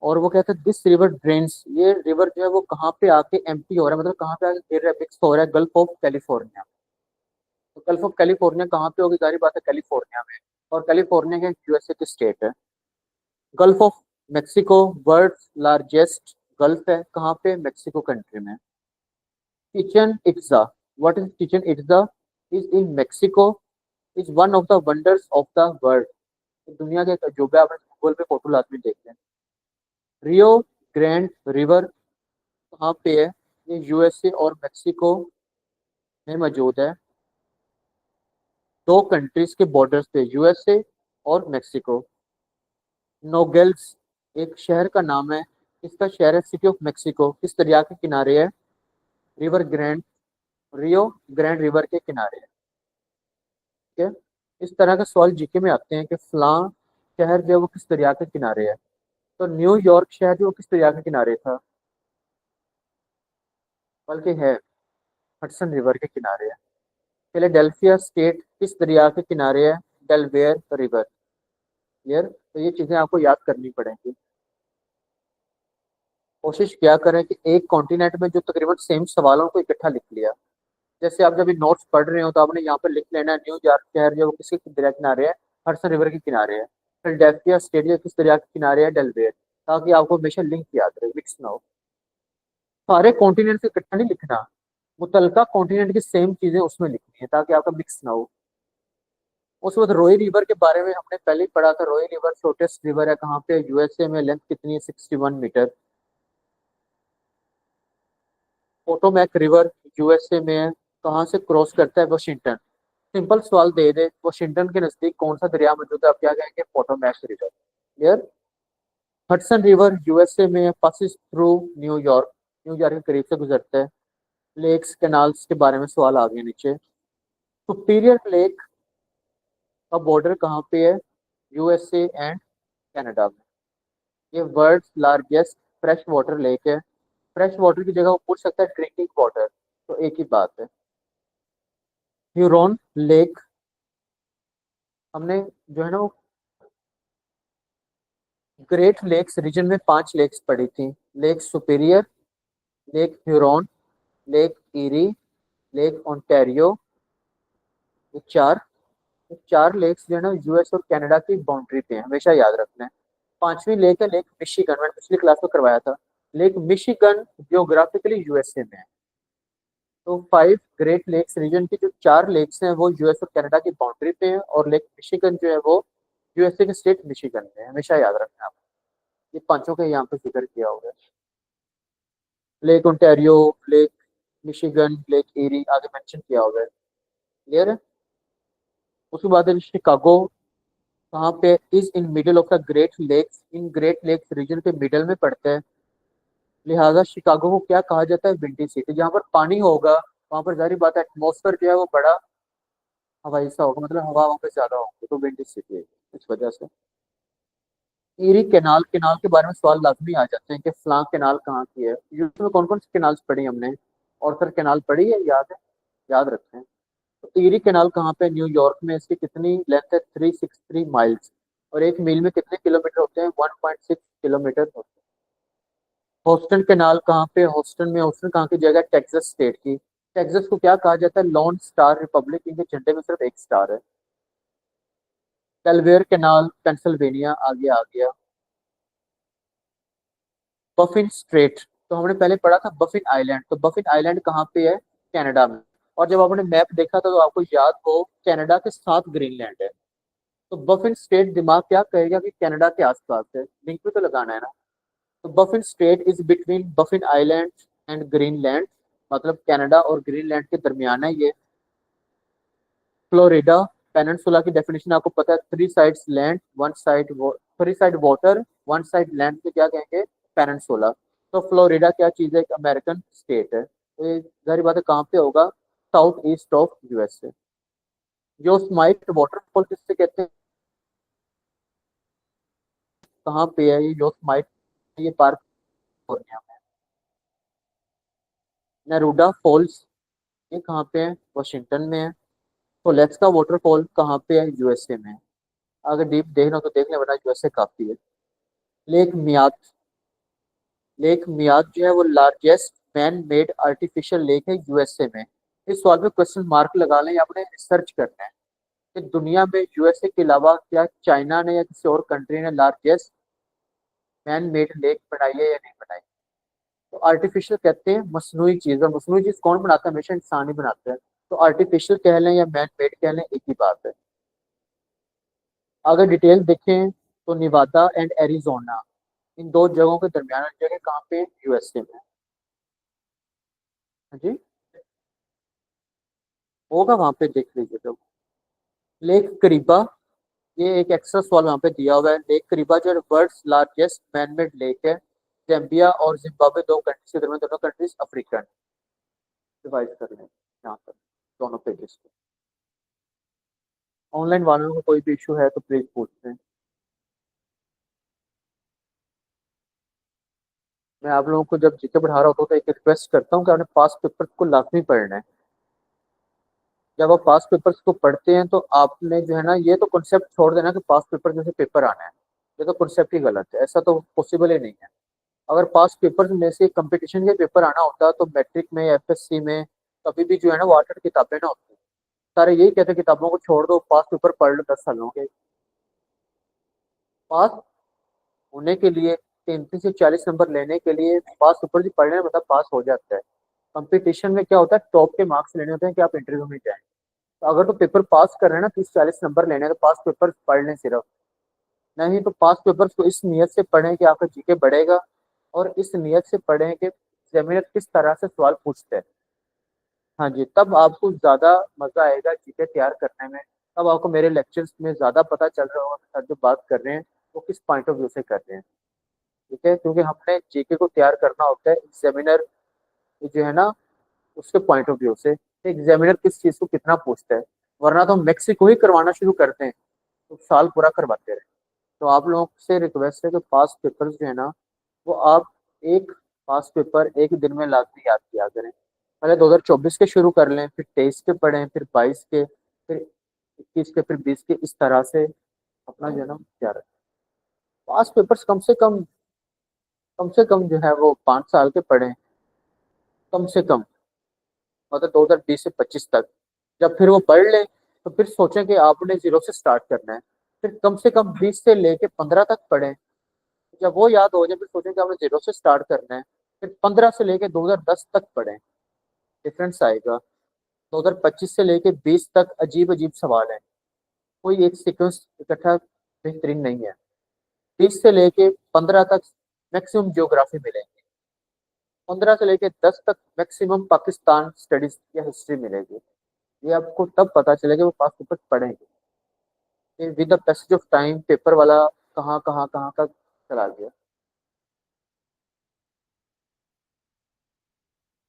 Speaker 1: और वो कहते हैं दिस रिवर ड्रेन्स, ये रिवर जो है वो कहाँ पे आके एम्प्टी हो रहा है, मतलब कहाँ पे आके गिर रहा है, मिक्स हो रहा है गल्फ ऑफ कैलिफोर्निया। तो गल्फ ऑफ कैलिफोर्निया कहाँ पे होगी? जारी बात है कैलिफोर्निया में। और कैलिफोर्निया के यूएसए की स्टेट है। Gulf of Mexico world largest gulf है, कहाँ पे? मेक्सिको कंट्री में। Chichen Itza, what is Chichen Itza? Is in Mexico, is one of the wonders of the world. दुनिया के एक अजूबा है, आप गूगल पे फोटो लाजमी देख लें। रियो ग्रैंड रिवर कहाँ पे है? ये यूएसए और मेक्सिको में मौजूद है। दो कंट्रीज के बॉर्डर्स पे, यूएसए और मेक्सिको। नोगेल्स एक शहर का नाम है, इसका शहर है सिटी ऑफ मेक्सिको, किस दरिया के किनारे है? रिवर ग्रैंड, रियो ग्रैंड रिवर के किनारे है। ठीक है। इस तरह के सवाल जीके में आते हैं कि फलां शहर जो है वो किस दरिया के किनारे है। तो न्यूयॉर्क शहर जो वो किस दरिया के किनारे था, बल्कि है हडसन रिवर के किनारे है। फिलाडेल्फिया स्टेट किस दरिया के किनारे है, डेलवेयर रिवर। क्लियर, तो ये चीजें आपको याद करनी पड़ेंगी। कोशिश क्या करें कि एक कॉन्टिनेंट में जो तकरीबन सेम सवालों को इकट्ठा लिख लिया। जैसे आप जब भी नोट्स पढ़ रहे हो तो आपने यहाँ पर लिख लेना है न्यूयॉर्क शहर जो है वो किसी दरिया के किनारे है, हडसन रिवर के किनारे है। फिलाडेल्फिया स्टेट जो है किस दरिया के किनारे है, डेलवेयर। ताकि आपको हमेशा लिंक याद रहे, मिक्स ना हो। सारे कॉन्टिनेंट से इकट्ठा नहीं लिखना, मुतलका कॉन्टिनेंट की सेम चीजें उसमें लिखनी है ताकि आपका मिक्स ना हो। उस वक्त रोई रिवर के बारे में हमने पहले ही पढ़ा था। रोई रिवर शॉर्टेस्ट रिवर है कहाँ पे, यूएसए में। लेंथ कितनी है, 61 मीटर। पोटोमैक रिवर यूएसए में है। कहाँ से क्रॉस करता है, वाशिंगटन। सिंपल सवाल दे दे, वाशिंगटन के नजदीक कौन सा दरिया मौजूद है, आप क्या कहेंगे, Potomac river. Clear. Hudson river USA में, पासिस थ्रू न्यूयॉर्क, न्यूयॉर्क के करीब से गुजरता है। लेक्स कैनाल्स के बारे में सवाल आ गए नीचे। सुपीरियर लेक का बॉर्डर कहाँ पे है, यूएसए एंड कनाडा में। ये world largest fresh water lake है। फ्रेश वाटर की जगह वो पूछ सकता है ड्रिंकिंग वाटर, तो एक ही बात है। ह्यूरॉन लेक, हमने जो है ना वो ग्रेट लेक्स रीजन में 5 लेक्स पढ़ी थी। Lake superior, lake Huron, lake eerie, lake Ontario. ये चार, ये 4 लेक्स जो है ना यूएस और कनाडा की बाउंड्री पे है, हमेशा याद रखना है। 5वीं लेक है लेक मिशिगन, मैंने पिछली क्लास में करवाया था। लेक मिशिगन जियोग्राफिकली यूएसए में है। तो 5 ग्रेट लेक्स रीजन की जो 4 लेक्स हैं वो यूएस और कनाडा की बाउंड्री पे हैं, और लेक मिशिगन जो है वो यूएसए के स्टेट मिशिगन में है, हमेशा याद रखना आप। ये पांचों का यहाँ पे जिक्र किया हुआ है। Lake Ontario, Lake Michigan, Lake Erie आगे मेंशन किया हुआ है। क्लियर है। उसके बाद है शिकागो, कहाँ पे, is in middle of the Great Lakes, in Great Lakes region के मिडल में पड़ता है। लिहाजा शिकागो को क्या कहा जाता है, विंडी सिटी। जहाँ पर पानी होगा वहां पर जाहिर बात है एटमोसफेयर जो है वो बड़ा हवाई सा होगा, मतलब हवा वहां पे ज्यादा होगी, तो विंडी सिटी है इस वजह से। ईरी कैनाल, कैनाल के बारे में सवाल लाजमी आ जाते हैं कि फलां कैनाल कहाँ की है। यूरोप में कौन कौन सी कैनाल्स पढ़ी हमने, और फिर कैनाल पढ़ी है, याद है, याद रखते हैं। तो ईरी कैनाल कहाँ पे, न्यूयॉर्क में। इसकी कितनी लेंथ है, 363 माइल्स। और 1 मील में कितने किलोमीटर होते हैं, 1.6 किलोमीटर होते हैं। होस्टन कैनाल कहाँ पे, होस्टन में। होस्टन कहाँ की जगह, टेक्सास स्टेट की। टेक्सास को क्या कहा जाता है, लॉन स्टार रिपब्लिक, इनके झंडे में सिर्फ एक स्टार है। डेलवेयर कैनाल पेंसिल्वेनिया, आगे आ गया। बफिन स्ट्रेट, तो हमने पहले पढ़ा था बफिन आइलैंड। तो बफिन आइलैंड कहाँ पे है, कनाडा में। और जब आपने मैप देखा था तो आपको याद हो कनाडा के साथ ग्रीनलैंड है। तो बफिन स्टेट दिमाग क्या कहेगा कि कनाडा के आसपास है, लिंक भी तो लगाना है ना। तो बफिन state is between बफिन island and Greenland, मतलब कनाडा और ग्रीनलैंड के दरमियान है ये। फ्लोरिडा पेनिनसुला की डेफिनेशन आपको पता है, 3 sides land, 1 side, 3 side water, 1 side land के क्या कहेंगे, पेनिनसुला। तो फ्लोरिडा क्या चीज है, एक अमेरिकन स्टेट है। तो ये जाहिर बात है कहाँ पे होगा, south east of USA. Yosemite waterfall किससे कहते हैं, कहाँ पे है ये योसमाइट, ये पार्क कैलिफोर्निया में। नेरूडा फॉल्स, ये कहाँ पे है, वाशिंगटन में है। तो लेट्स का वाटरफॉल कहाँ पे है, यूएसए में है। अगर डीप देखना हो तो देख लें, वरना यूएसए काफी है। लेक मियाद, लेक मियाद जो है वो largest man made artificial lake है यूएसए में। इस सवाल पे क्वेश्चन मार्क लगा लें, आपने रिसर्च करना है कि दुनिया में यूएसए के अलावा क्या चाइना ने या किसी और कंट्री ने लार्जेस्ट मैन मेड लेक बनाई है या नहीं बनाई। तो आर्टिफिशियल कहते हैं मसनूई चीज, और मसनूई चीज कौन बनाता है, हमेशा इंसान ही बनाता है। तो आर्टिफिशियल कह लें या मैन मेड कह लें, एक ही बात है। अगर डिटेल देखें तो निवादा एंड एरिजोना, इन दो जगहों के दरमियान जगह कहाँ पे, यूएसए में। हाँ जी, होगा वहां पे, देख लीजिए तो। लेक करीबा, ये एक एक्स्ट्रा सवाल वहां पे दिया हुआ है। लेक करीबा जो है वर्ल्ड्स लार्जेस्ट मैनमेड लेक है। जैम्बिया और जिम्बाब्वे दो कंट्रीज के दरमियान, दोनों कंट्रीज अफ्रीकन। डिवाइड कर लें यहाँ पर दोनों पेजेस पे। ऑनलाइन वालों को कोई भी इशू है तो प्लीज पूछते हैं। मैं आप लोगों को जब जीके पढ़ा रहा होता हूँ तो एक रिक्वेस्ट करता हूँ कि आपने पास पेपर्स को लाजमी पढ़ना है। जब आप पास पेपर्स को पढ़ते हैं तो आपने जो है ना, ये तो कॉन्सेप्ट छोड़ देना कि पास पेपर जैसे पेपर आना है। ये तो कॉन्सेप्ट ही गलत है, ऐसा तो पॉसिबल ही नहीं है। अगर पास पेपर में से कंपटीशन के पेपर आना होता तो मैट्रिक में या एफएससी में कभी भी जो है ना वो 8 किताबें ना होती। सारे यही कहते हैं किताबों को छोड़ दो, पास पेपर पढ़ लो 10 सालों के। पास होने के लिए 33 से 40 नंबर लेने के लिए पास पेपर जी पढ़ने में मतलब पास हो जाता है। कंपटीशन में क्या होता है, टॉप के मार्क्स लेने होते हैं कि आप इंटरव्यू में जाएं। तो अगर तो पेपर पास कर रहे हैं ना, 30-40 नंबर लेने हैं, तो पास पेपर पढ़ लें सिर्फ। नहीं तो पास पेपर को इस नियत से पढ़ें कि आपका जीके बढ़ेगा, और इस नियत से पढ़ें कि एग्जामिनर किस तरह से सवाल पूछते हैं। हाँ जी, तब आपको ज्यादा मजा आएगा जीके तैयार करने में। तब आपको मेरे लेक्चर्स में ज्यादा पता चल रहा होगा कि सर जो बात कर रहे हैं वो किस पॉइंट ऑफ व्यू से कर रहे हैं। ठीक है, क्योंकि हमने जीके को तैयार करना होता है एग्जामिनर जो है ना उसके पॉइंट ऑफ व्यू से, एग्जामिनर किस चीज को कितना पूछता है। वरना तो हम मैक्सिको ही करवाना शुरू करते हैं, तो साल पूरा करवाते रहे। तो आप लोगों से रिक्वेस्ट है कि पास पेपर्स जो है ना वो आप एक पास पेपर एक दिन में लाजमी याद किया करें। पहले 2024 के शुरू कर लें, फिर 23 के पढ़ें, फिर 22 के, फिर 21 के, फिर 20 के, इस तरह से अपना जो है ना तैयार रखें। पास पेपर्स कम से कम जो है वो 5 साल के पढ़ें, कम से कम, मतलब 2020 से 25 तक। जब फिर वो पढ़ लें तो फिर सोचें कि आपने जीरो से स्टार्ट करना है। फिर कम से कम 20 से लेके 15 तक पढ़ें। जब वो याद हो जाए फिर सोचें कि आपने जीरो से स्टार्ट करना है। फिर 15 से लेके 2010 तक पढ़ें, डिफरेंस आएगा। 2025 से लेके 20 तक अजीब अजीब सवाल है, कोई एक सीक्वेंस इकट्ठा बेहतरीन नहीं है। 20 से लेके 15 तक मैक्सिमम ज्योग्राफी मिलेगी। 15 से लेके 10 तक मैक्सिमम पाकिस्तान स्टडीज या हिस्ट्री मिलेगी। ये आपको तब पता चलेगा वो पास पेपर पढ़ेंगे। With the passage of time paper वाला कहाँ तक चला गया,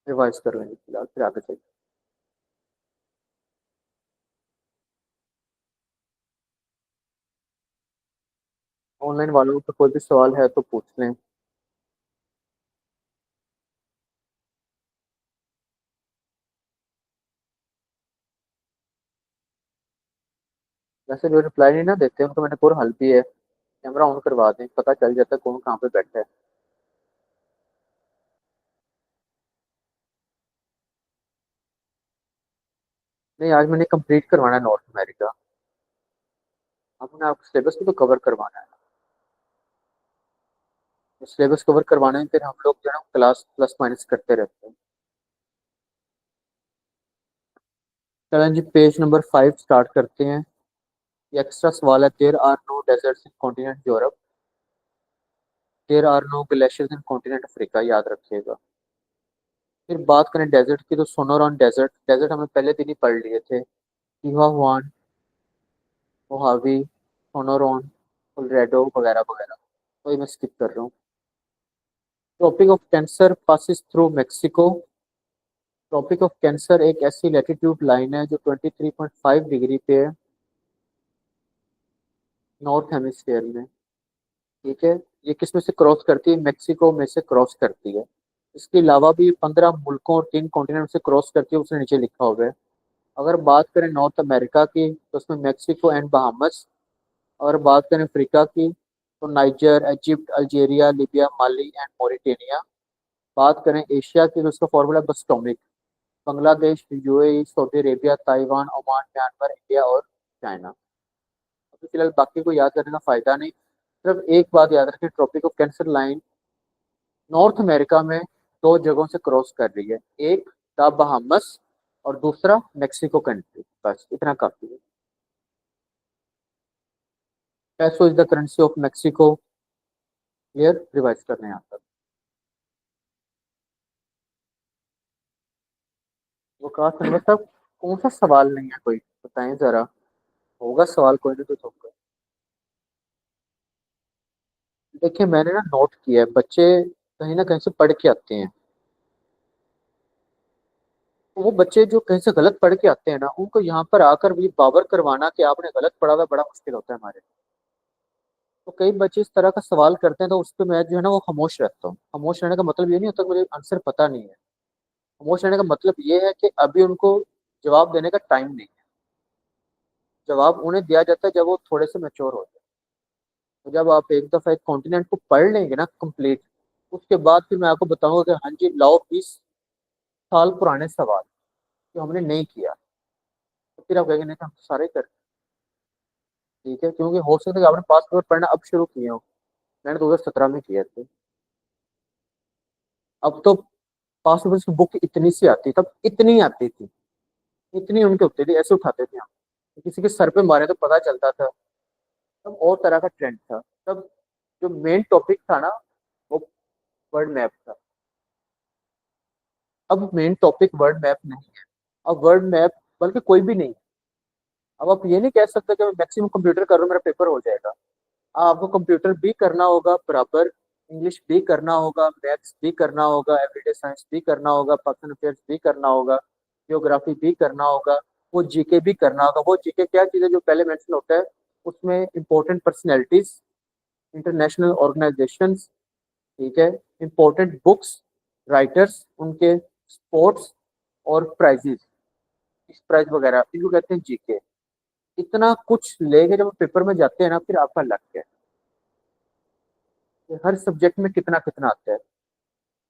Speaker 1: रिवाइज कर लेंगे फिलहाल, फिर आगे चलिए। ऑनलाइन वालों को कोई भी सवाल है तो पूछ लें। वैसे जो रिप्लाई नहीं ना देते उनको मैंने पूरा हल भी है, कैमरा ऑन करवा दें, पता चल जाता है कौन कहाँ पे बैठा है। नहीं, आज मैंने कंप्लीट करवाना है नॉर्थ अमेरिका। हमने आपको सिलेबस को तो कवर करवाना है। सिलेबस कवर करवाने में फिर हम लोग जो है ना क्लास प्लस माइनस करते रहते हैं। चलें जी, पेज नंबर 5 स्टार्ट करते हैं। ये एक्स्ट्रा सवाल है, there are no deserts in continent Europe, there are no glaciers in continent Africa, याद रखिएगा। फिर बात करें डेजर्ट की तो सोनोरॉन डेजर्ट, डेजर्ट हमने पहले दिन ही पढ़ लिए थे। हुआन, मोहावी, सोनोरॉन, कोलोराडो वगैरह वगैरह, तो ये मैं स्किप कर रहा हूँ। Tropic of Cancer passes through Mexico. Tropic of Cancer एक ऐसी लैटिट्यूड लाइन है जो 23.5 डिग्री पे है, नॉर्थ हेमिस्फीयर में। ठीक है, ये किस में से क्रॉस करती है, मेक्सिको में से क्रॉस करती है। इसके अलावा भी 15 मुल्कों और 3 कॉन्टिनेंट से क्रॉस करती है, उसने नीचे लिखा हुआ है। अगर बात करें नॉर्थ अमेरिका की तो उसमें मेक्सिको एंड बहामस। अगर बात करें अफ्रीका की तो Niger, Egypt, Algeria, Libya, Mali and Mauritania. बात करें एशिया की तो उसका फॉर्मूला बस्टोमिक, Bangladesh, UAE, Saudi Arabia, Taiwan, Oman, Myanmar, India और चाइना। अभी फिलहाल बाकी को याद करने का फायदा नहीं। सिर्फ एक बात याद रखें, Tropic of Cancer line North America में 2 जगहों से क्रॉस कर रही है। एक द बहामस और दूसरा मेक्सिको कंट्री, बस इतना काफी है। पैसो is the currency of Mexico, clear, revise करने यहाँ तक। वो कहा सर साहब, कौन सा सवाल नहीं है कोई, बताएं जरा। होगा सवाल कोई ना कुछ होगा। देखिए मैंने ना नोट किया है, बच्चे कहीं ना कहीं से पढ़ के आते हैं। तो वो बच्चे जो कहीं से गलत पढ़ के आते हैं ना, उनको यहाँ पर आकर भी बावर करवाना कि आपने गलत पढ़ा हुआ है, बड़ा मुश्किल होता है हमारे। तो कई बच्चे इस तरह का सवाल करते हैं, तो उस पर मैं जो है ना वो खामोश रहता हूँ। खामोश रहने का मतलब ये नहीं होता कि मुझे आंसर पता नहीं है। खामोश रहने का मतलब ये है कि अभी उनको जवाब देने का टाइम नहीं है। जवाब उन्हें दिया जाता है जब वो थोड़े से मैच्योर हो जाए। तो जब आप एक दफा एक कॉन्टिनेंट को पढ़ लेंगे ना कंप्लीट, उसके बाद फिर मैं आपको बताऊंगा कि हाँ जी लाओ 20 साल पुराने सवाल जो हमने नहीं किया, तो फिर आप कहेंगे नहीं तो हम तो सारे कर। ठीक है, क्योंकि हो सकता है कि आपने पास पेपर पढ़ना अब शुरू किए हो। मैंने 2017 में किए थे। अब तो पास पेपर की बुक इतनी सी आती, तब इतनी आती थी, इतनी उनके होती थी, ऐसे उठाते थे हम। किसी के सर पे मारे तो पता चलता था। तब और तरह का ट्रेंड था। तब जो मेन टॉपिक था ना, वो वर्ल्ड मैप था। अब मेन टॉपिक वर्ल्ड मैप नहीं है। अब वर्ल्ड मैप बल्कि कोई भी नहीं है। अब आप ये नहीं कह सकते कि मैं मैक्सिमम कंप्यूटर कर रहा हूँ मेरा पेपर हो जाएगा। आपको कंप्यूटर भी करना होगा बराबर, इंग्लिश भी करना होगा, मैथ्स भी करना होगा, एवरीडे साइंस भी करना होगा, पर्सनल अफेयर्स भी करना होगा, जियोग्राफी भी करना होगा, वो जीके भी करना होगा। वो जीके क्या चीज़ है जो पहले मेंशन होता है, उसमें इंपॉर्टेंट पर्सनैलिटीज, इंटरनेशनल ऑर्गेनाइजेशंस, ठीक है, इंपॉर्टेंट बुक्स, राइटर्स, उनके स्पोर्ट्स और प्राइजेस, इस प्राइज वगैरह, इनको कहते हैं जीके। इतना कुछ लेके जब पेपर में जाते हैं ना, फिर आपका लग गया कि हर सब्जेक्ट में कितना कितना आता है।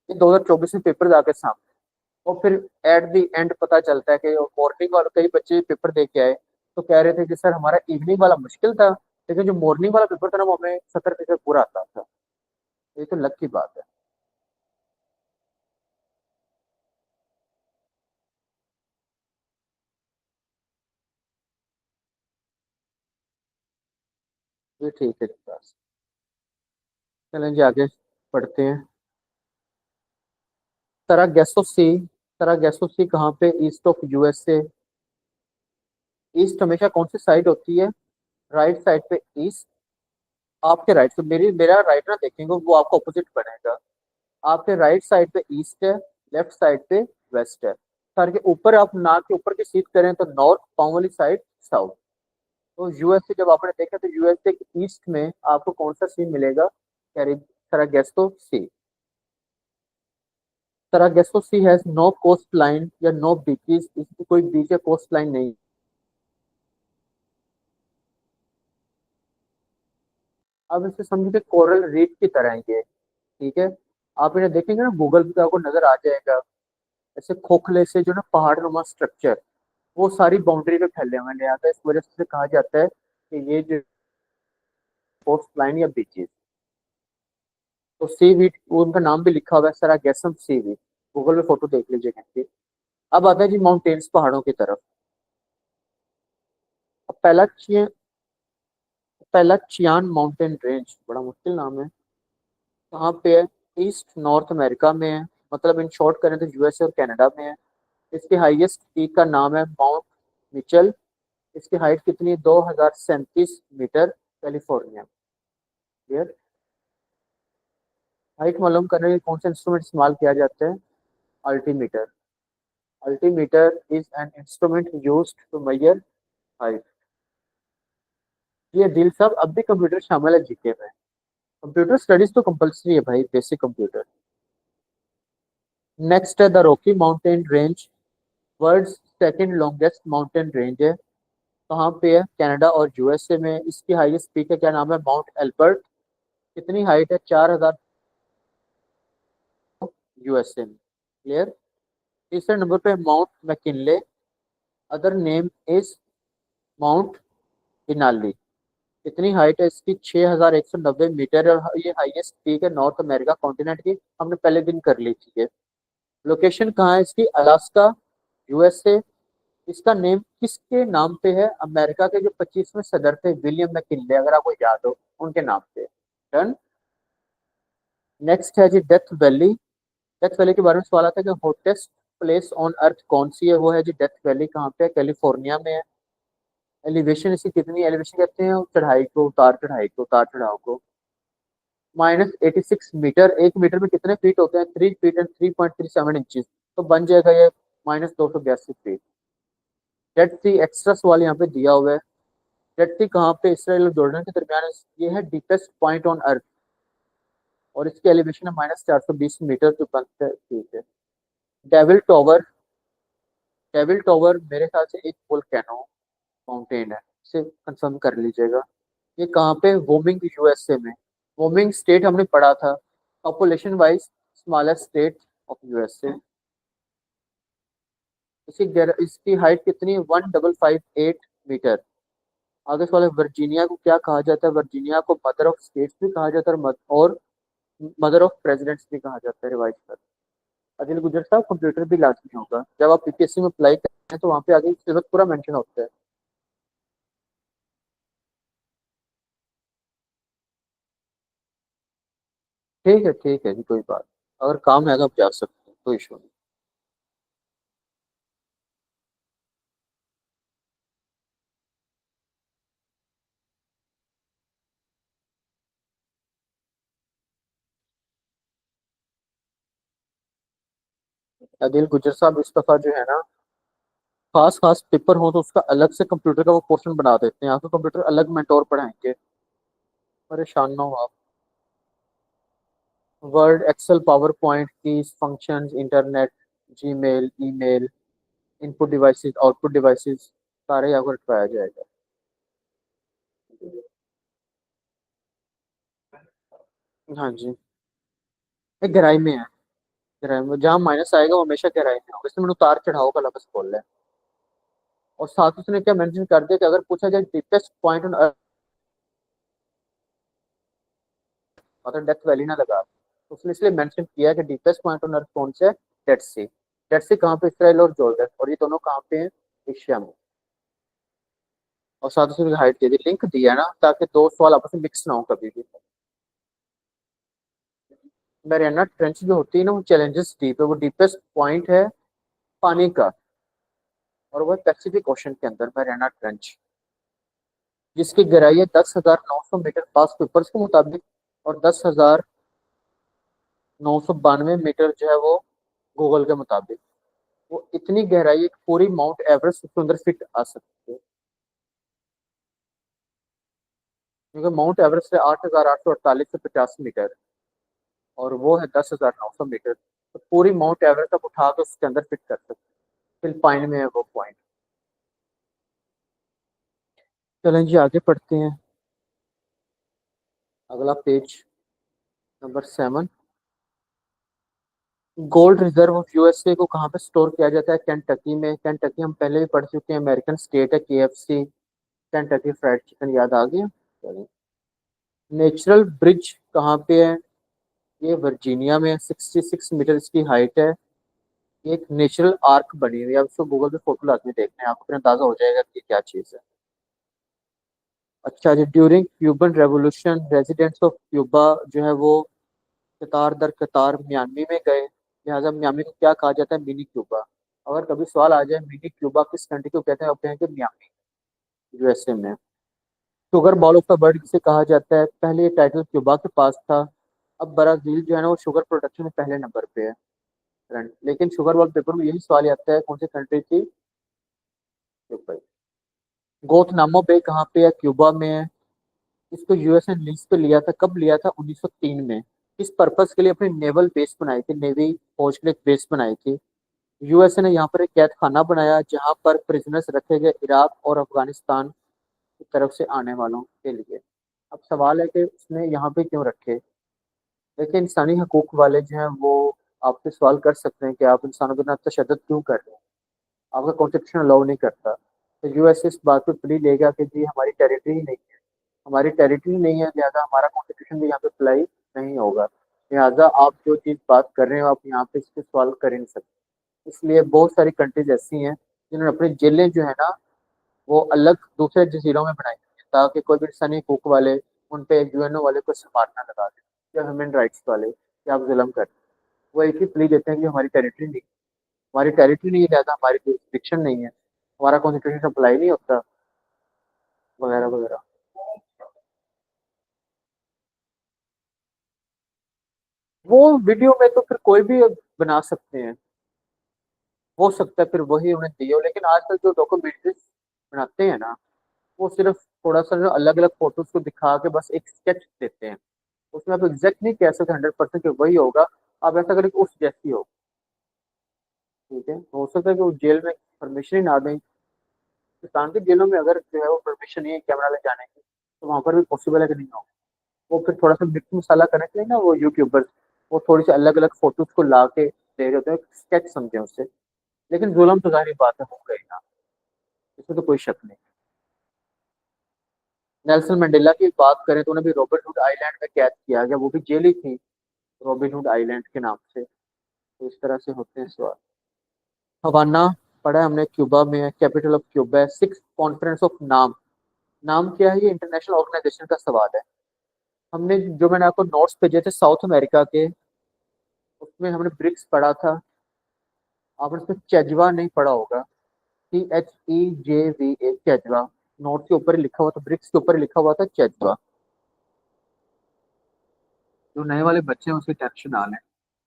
Speaker 1: ये 2024 में पेपर आके सामने, और फिर एट द एंड पता चलता है कि मॉर्निंग वाले कई बच्चे पेपर दे के आए, तो कह रहे थे कि सर हमारा इवनिंग वाला मुश्किल था, लेकिन जो मॉर्निंग वाला पेपर था ना वो हमें 70% पूरा आता था। ये तो लक की बात है। ये ठीक है बस। चलें जी आगे पढ़ते हैं। सरागेसो सी। सरागेसो सी कहाँ पे? East of USA. ईस्ट हमेशा कौन सी साइड होती है? राइट साइड पे ईस्ट। आपके राइट, तो मेरा राइट ना देखेंगे वो आपका ऑपोजिट बनेगा। आपके राइट साइड पे ईस्ट है, लेफ्ट साइड पे वेस्ट है। सर के ऊपर आप नाक के ऊपर की सीट करें तो नॉर्थ, पाँव वाली साइड साउथ। तो यूएसए जब आपने देखा तो यूएसए के ईस्ट में आपको कौन सा सी मिलेगा? सरागेसो सी। सरागेसो सी हैज नो कोस्ट लाइन या नो बीचेस, इसकी कोई बीच या कोस्ट लाइन नहीं। अब इसे समझिए कोरल रीफ की तरह है ये। ठीक है, आप इन्हें देखेंगे ना गूगल पे, आपको नजर आ जाएगा ऐसे खोखले से जो ना पहाड़ नुमा स्ट्रक्चर, वो सारी बाउंड्री पे फैले हुए हैं। लिहाजा इस वजह से कहा जाता है कि ये जो कोस्ट लाइन या बीचेस। तो सी वीड, उनका नाम भी लिखा हुआ है सरागेसम सी वीड। गूगल पे फोटो देख लीजिए कहीं। अब आता है जी माउंटेन्स, पहाड़ों की तरफ। अब पहला चियान माउंटेन रेंज, बड़ा मुश्किल नाम है। कहाँ पे है? ईस्ट नॉर्थ अमेरिका में है। मतलब इन शॉर्ट करें तो यूएसए और कनाडा में है। इसके हाईएस्ट पीक का नाम है माउंट मिचेल। इसकी हाइट कितनी है? 2037 मीटर, कैलिफोर्निया। क्लियर? हाइट मालूम करने के लिए कौन सा इंस्ट्रूमेंट इस्तेमाल किया जाता है? Altimeter. Altimeter is an instrument used to measure height. ये डील सब अब भी कंप्यूटर शामिल है जीके में। कंप्यूटर स्टडीज तो कंपलसरी है भाई, बेसिक कंप्यूटर। नेक्स्ट है the Rocky mountain range. World second longest mountain range है। कहाँ पे है? कनाडा और यूएसए में। इसकी हाईएस्ट पीक है, क्या नाम है? Mount Elbert. कितनी हाइट है? 4000, यूएसए में। क्लियर? तीसरे नंबर पे Mount McKinley, other name is Mount Denali. कितनी हाइट है इसकी? 6190 मीटर है, और ये हाईएस्ट पीक है नॉर्थ अमेरिका कॉन्टिनेंट की। हमने पहले दिन कर ली थी ये। लोकेशन कहाँ है इसकी? Alaska, USA. इसका नेम किसके नाम पे है? अमेरिका के जो 25वें सदर थे विलियम मैकिनले, अगर आपको याद हो, उनके नाम पे। डन। नेक्स्ट है जी डेथ वैली। डेथ वैली के बारे में सवाल आता है कि हॉटेस्ट प्लेस ऑन अर्थ कौन सी है? वो है जी डेथ वैली। कहाँ पे है? कैलिफोर्निया में है। एलिवेशन इसकी कितनी? एलिवेशन कहते हैं चढ़ाई को, उतार चढ़ाई को, उतार चढ़ाव को। -86 मीटर। 1 मीटर में कितने फीट होते हैं? 3 फीट एंड 3.37 इंचज। तो बन जाएगा ये -282 फीट। डेड सी एक्स्ट्रा सवाल यहाँ पे दिया हुआ है। डेड सी कहाँ पे इसराइल और जॉर्डन के दरमियान है? ये है डीपेस्ट पॉइंट ऑन अर्थ, और इसकी एलिवेशन है -420 मीटर जो बनता है, ठीक है। डेविल टॉवर, डेविल टॉवर मेरे ख्याल से एक वोल्केनो माउंटेन है, इसे कंफर्म कर लीजिएगा। ये कहाँ पे? वोमिंग, यूएसए में। वोमिंग स्टेट हमने पढ़ा था, population wise smallest state of USA. इसकी हाइट कितनी है? 1558 मीटर। आगे सवाल है, वर्जीनिया को क्या कहा जाता है? वर्जीनिया को मदर ऑफ स्टेट्स भी कहा जाता है, और मदर ऑफ प्रेसिडेंट्स भी कहा जाता है, रिवाइज कर। अनिल गुजर साहब, कंप्यूटर भी लाजमी होगा जब आप पीपीएससी में अप्लाई करते हैं, तो वहाँ पे आगे सिलेबस पूरा मेंशन होता है। ठीक है जी, कोई बात। अगर काम है तो आप जा सकते हैं, कोई इशू नहीं। अदिल गुजर साहब, इस दफा जो है ना, खास खास पेपर हो तो उसका अलग से कंप्यूटर का वो पोर्शन बना देते हैं, आपको कंप्यूटर अलग मेंटोर पढ़ाएंगे, परेशान ना हो आप। वर्ड, एक्सेल, पावर पॉइंट की functions, internet, Gmail, email, input devices, output devices, सारे आपको रटवाया जाएगा। हाँ जी। ये गहराई में है, गहराई में जहाँ माइनस आएगा वो हमेशा गहराई में होगा, इसमें मैंने उतार चढ़ाव का लफ्ज बोल रहा है। और साथ उसने क्या मेंशन कर दिया कि अगर पूछा जाए डीपेस्ट पॉइंट ऑन अर्थ, मतलब डेप्थ वैली ना लगा, तो उसने इसलिए मेंशन किया कि डीपेस्ट पॉइंट ऑन अर्थ कौन सा है? डेड सी। डेड सी कहाँ पे? इसराइल और जॉर्डन, और ये दोनों कहाँ पे हैं? एशिया में। और साथ उसने हाइट दे दी, लिंक दिया है ना, ताकि दो सवाल आपस में मिक्स ना हो कभी भी। मैरियाना ट्रेंच जो होती है ना, वो चैलेंजेस डीप है, वो डीपेस्ट पॉइंट है पानी का, और वो पैसिफिक ओशन के अंदर मैरियाना ट्रेंच, जिसकी गहराई है 10,900 मीटर पास पेपर्स के मुताबिक, और 10,992 मीटर जो है वो गूगल के मुताबिक। वो इतनी गहराई एक पूरी माउंट एवरेस्ट उसके अंदर फिट आ सकती है, क्योंकि माउंट एवरेस्ट है 8,848 से 50 मीटर, और वो है 10,900 मीटर, तो पूरी माउंट एवरेस्ट आप उठा के उसके अंदर फिट कर सकते हैं। फिलिपाइन में है वो पॉइंट। चलें जी, आगे पढ़ते हैं। अगला page, number 7। Gold reserve of USA को कहाँ पे स्टोर किया जाता है? केंटकी में। केंटकी हम पहले भी पढ़ चुके हैं, अमेरिकन स्टेट है, केएफसी, केंटकी फ्राइड चिकन, याद आ गया। चलिए। नेचुरल ब्रिज कहाँ पे है? ये वर्जीनिया में, 66 मीटर इसकी हाइट है। ये एक नेचुरल आर्क बनी हुई है, आप इसको गूगल पे फोटो लाके देखना है, आपको फिर अंदाजा हो जाएगा कि क्या चीज़ है। अच्छा जी, during Cuban revolution residents of Cuba जो है वो कतार दर कतार म्यांमी में गए, लिहाजा म्यांमी को क्या कहा जाता है? Mini Cuba. अगर कभी सवाल आ जाए मिनी क्यूबा किस कंट्री को कहते हैं, आप कहेंगे म्यांमी, यूएसए में। Sugar ball of the world किसे कहा जाता है? पहले ये टाइटल क्यूबा के पास था, अब ब्राजील जो है ना वो शुगर प्रोडक्शन में पहले नंबर पे है फ्रेंड। लेकिन शुगर बॉल पेपर में यही सवाल आता है, कौन सी कंट्री थी? क्यूबा। गोतनामो बे कहाँ पे है? क्यूबा में है। इसको यूएस ने लीज पे लिया था, कब लिया था? 1903 में। इस पर्पस के लिए अपनी नेवल बेस बनाई थी, नेवी फौज के लिए बेस बनाई थी। यूएसए ने यहाँ पर एक कैद खाना बनाया जहाँ पर प्रिजनर्स रखे गए इराक और अफगानिस्तान की तरफ से आने वालों के लिए। अब सवाल है कि उसने यहाँ पे क्यों रखे? देखिए, इंसानी हकूक वाले जो हैं वो आपसे सवाल कर सकते हैं कि आप इंसानों के साथ तशद्दुद क्यों कर रहे हैं, आपका कॉन्स्टिट्यूशन अलाउ नहीं करता। तो यूएसए इस बात पे प्ली लेगा कि जी हमारी टेरिटरी ही नहीं है, हमारी टेरिटरी नहीं है, लिहाजा हमारा कॉन्स्टिट्यूशन भी यहाँ पे अप्लाई नहीं होगा। लिहाजा आप जो चीज़ बात कर रहे हो आप यहाँ पे इसके सवाल कर ही नहीं सकते। इसलिए बहुत सारी कंट्रीज ऐसी हैं जिन्होंने अपनी जेलें जो है ना वो अलग दूसरे जजीरों में बनाई हैं, ताकि कोई भी इंसानी हकूक वाले उन पे यूएनओ वाले को मार ना लगा दें, या ह्यूमन राइट्स वाले कि आप जुल्म कर रहे हैं। वो एक ही प्ली देते हैं कि हमारी टेरिटरी नहीं, हमारी टेरिटरी नहीं है, लिहाजा हमारी जुरिस्डिक्शन नहीं है, हमारा कॉन्स्टिट्यूशन अप्लाई नहीं होता, वगैरह वगैरह। वो वीडियो में तो फिर कोई भी बना सकते हैं। हो सकता है फिर वही उन्हें दिए हो, लेकिन आजकल जो डॉक्यूमेंट्रीज बनाते हैं ना, वो सिर्फ थोड़ा सा जो अलग अलग फोटोज को दिखा के बस एक स्केच देते हैं। उसमें आप एग्जैक्ट नहीं कह सकते 100% कि वही होगा। आप ऐसा करें कि उस जैसी हो। ठीक है, तो हो सकता है कि वो जेल में परमिशन ही ना दें। पाकिस्तान की जेलों में अगर जो है वो परमिशन नहीं है कैमरा ले जाने की, तो वहां पर भी पॉसिबल है कि नहीं हो। वो फिर थोड़ा सा मिर्च मसाला करने के लिए ना, वो यूट्यूबर्स वो थोड़ी सी अलग अलग फोटोज को ला के दे रहे होते हैं, स्केच समझे उससे। लेकिन जुल्म तो जाहिर बात है हो गई ना, इसमें तो कोई शक नहीं। नेल्सन मंडेला की बात करें तो उन्हें भी रॉबिन हुड आइलैंड में कैद किया गया, वो भी जेल ही थी, रॉबिन हुड आइलैंड के नाम से। तो इस तरह से होते हैं सवाल। हवाना पढ़ा है हमने, क्यूबा में है, कैपिटल ऑफ क्यूबा है। सिक्स कॉन्फ्रेंस ऑफ नाम, नाम क्या है, ये इंटरनेशनल ऑर्गेनाइजेशन का सवाल है। हमने जो मैंने आपको नोट्स भेजे थे साउथ अमेरिका के, उसमें हमने ब्रिक्स पढ़ा था। आपने उसमें चेजवा नहीं पढ़ा होगा, CHEJVA, चेजवा। नोट्स के ऊपर ही लिखा हुआ था, ब्रिक्स के ऊपर ही लिखा हुआ था चेजवा। जो नए वाले बच्चे हैं उसके टेंशन ना लें,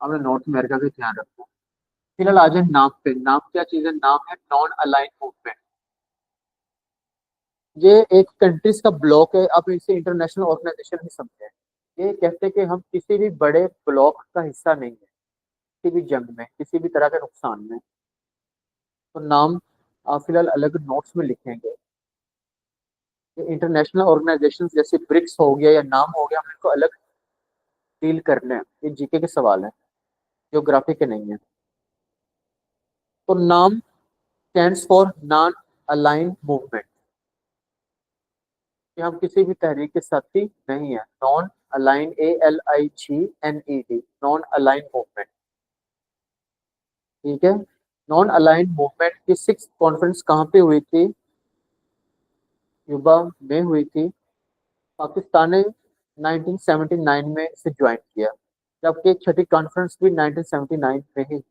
Speaker 1: हमने नॉर्थ अमेरिका का ध्यान रखना। फिलहाल आ जाए नाम पे। नाम क्या चीज है, नाम है नॉन अलाइन मूवमेंट। ये एक कंट्रीज का ब्लॉक है, आप इसे इंटरनेशनल ऑर्गेनाइजेशन ही समझें। ये कहते हैं कि हम किसी भी बड़े ब्लॉक का हिस्सा नहीं है, किसी भी जंग में, किसी भी तरह के नुकसान में। तो नाम आप फिलहाल अलग नोट्स में लिखेंगे। ये इंटरनेशनल ऑर्गेनाइजेशन जैसे ब्रिक्स हो गया या नाम हो गया, हम इनको अलग डील करने हैं। ये जीके के सवाल है, ज्योग्राफी के नहीं है। तो नाम stands for non align movement, कि हम किसी भी तहरीक के साथी नहीं है। Non align, ALIGNED, non align movement. ठीक है। नॉन अलाइन मूवमेंट की सिक्स कॉन्फ्रेंस कहाँ पे हुई थी, क्यूबा में हुई थी। पाकिस्तान ने 1979 में इसे ज्वाइन किया, जबकि छठी कॉन्फ्रेंस भी 1979 में ही।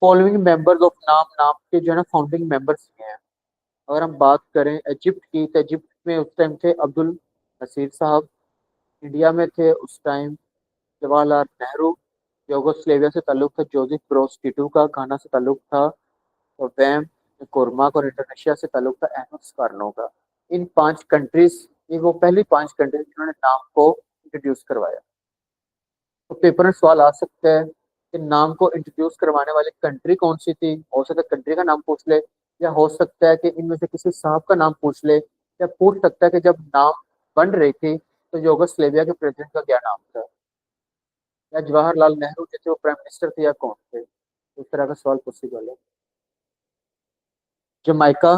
Speaker 1: फॉलोइंग मेंबर्स ऑफ नाम, नाम के जो है ना फाउंडिंग मेंबर्स हैं। अगर हम बात करें इजिप्ट की, तो इजिप्ट में उस टाइम थे अब्दुल नसीर साहब। इंडिया में थे उस टाइम जवाहरलाल नेहरू। यूगोस्लेविया से ताल्लुक था जोजिफ ब्रोज टिटू का, घाना से ताल्लुक था और वैम कोर्माक, और इंडोनेशिया से ताल्लुक था अहमद सुकार्नो का। इन पांच कंट्रीज, ये वो पहली पांच कंट्रीज जिन्होंने नाम को इंट्रोड्यूस करवाया। तो पेपर में सवाल आ सकता है कि नाम को इंट्रोड्यूस करवाने वाली कंट्री कौन सी थी। हो सकता है कंट्री का नाम पूछ ले, या हो सकता है कि इनमें से किसी साहब का नाम पूछ ले, या पूछ सकता है कि जब नाम बन रही थी तो यूगोस्लेविया के प्रेसिडेंट का क्या नाम था, या जवाहरलाल नेहरू जैसे वो प्राइम मिनिस्टर थे, या कौन थे। इस तरह का सवाल पॉसिबल है। Jamaica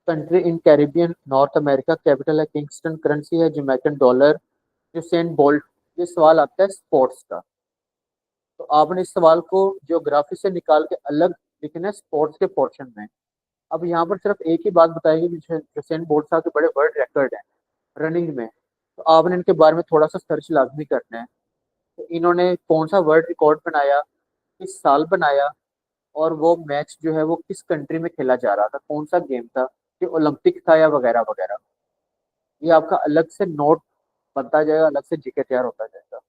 Speaker 1: country in Caribbean North America, capital है किंगस्टन, करेंसी है जमैकन डॉलर। यूसेन बोल्ट, ये सवाल आता है स्पोर्ट्स का। तो आपने इस सवाल को ज्योग्राफी से निकाल के अलग लिखना है स्पोर्ट्स के पोर्शन में। अब यहाँ पर सिर्फ एक ही बात बताएगी कि यूसेन बोल्ट साहब के बड़े वर्ल्ड रिकॉर्ड हैं रनिंग में। तो आपने इनके बारे में थोड़ा सा सर्च लाजमी करना है। तो इन्होंने कौन सा वर्ल्ड रिकॉर्ड बनाया, किस साल बनाया, और वो मैच जो है वो किस कंट्री में खेला जा रहा था, कौन सा गेम था, कि ओलंपिक था या वगैरह वगैरह। ये आपका अलग से नोट बनता जाएगा, अलग से जीके तैयार होता जाएगा।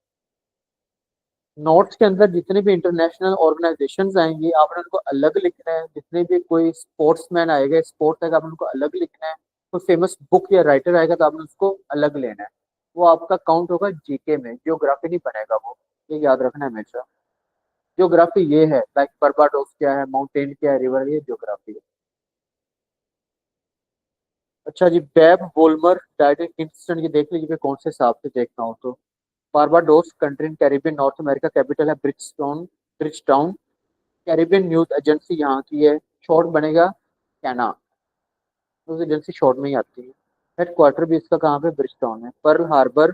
Speaker 1: नोट्स के अंदर जितने भी इंटरनेशनल ऑर्गेनाइजेशंस आएंगी आपने उनको अलग लिखना है। जितने भी कोई स्पोर्ट्समैन आएगा, स्पोर्ट्स आएगा, आपने उनको अलग लिखना है। कोई फेमस बुक या राइटर आएगा तो आपने उसको अलग लेना है। वो आपका काउंट होगा जीके में, जियोग्राफी नहीं बनेगा वो। ये याद रखना है हमेशा। जियोग्राफी ये है, लाइक बर्बाडोस क्या है, माउंटेन क्या है, रिवर, ये जियोग्राफी है। अच्छा जी, babe Volmer died in Kingston, ये देख लीजिए कौन से हिसाब से देखना हो तो। Barbados country in Caribbean North America, capital है Bridgetown, Bridgetown. Caribbean news agency यहाँ की है, शॉर्ट बनेगा कैना। न्यूज एजेंसी शॉर्ट में ही आती है। हेडक्वार्टर भी इसका कहाँ पे, ब्रिजटाउन है। Pearl Harbor,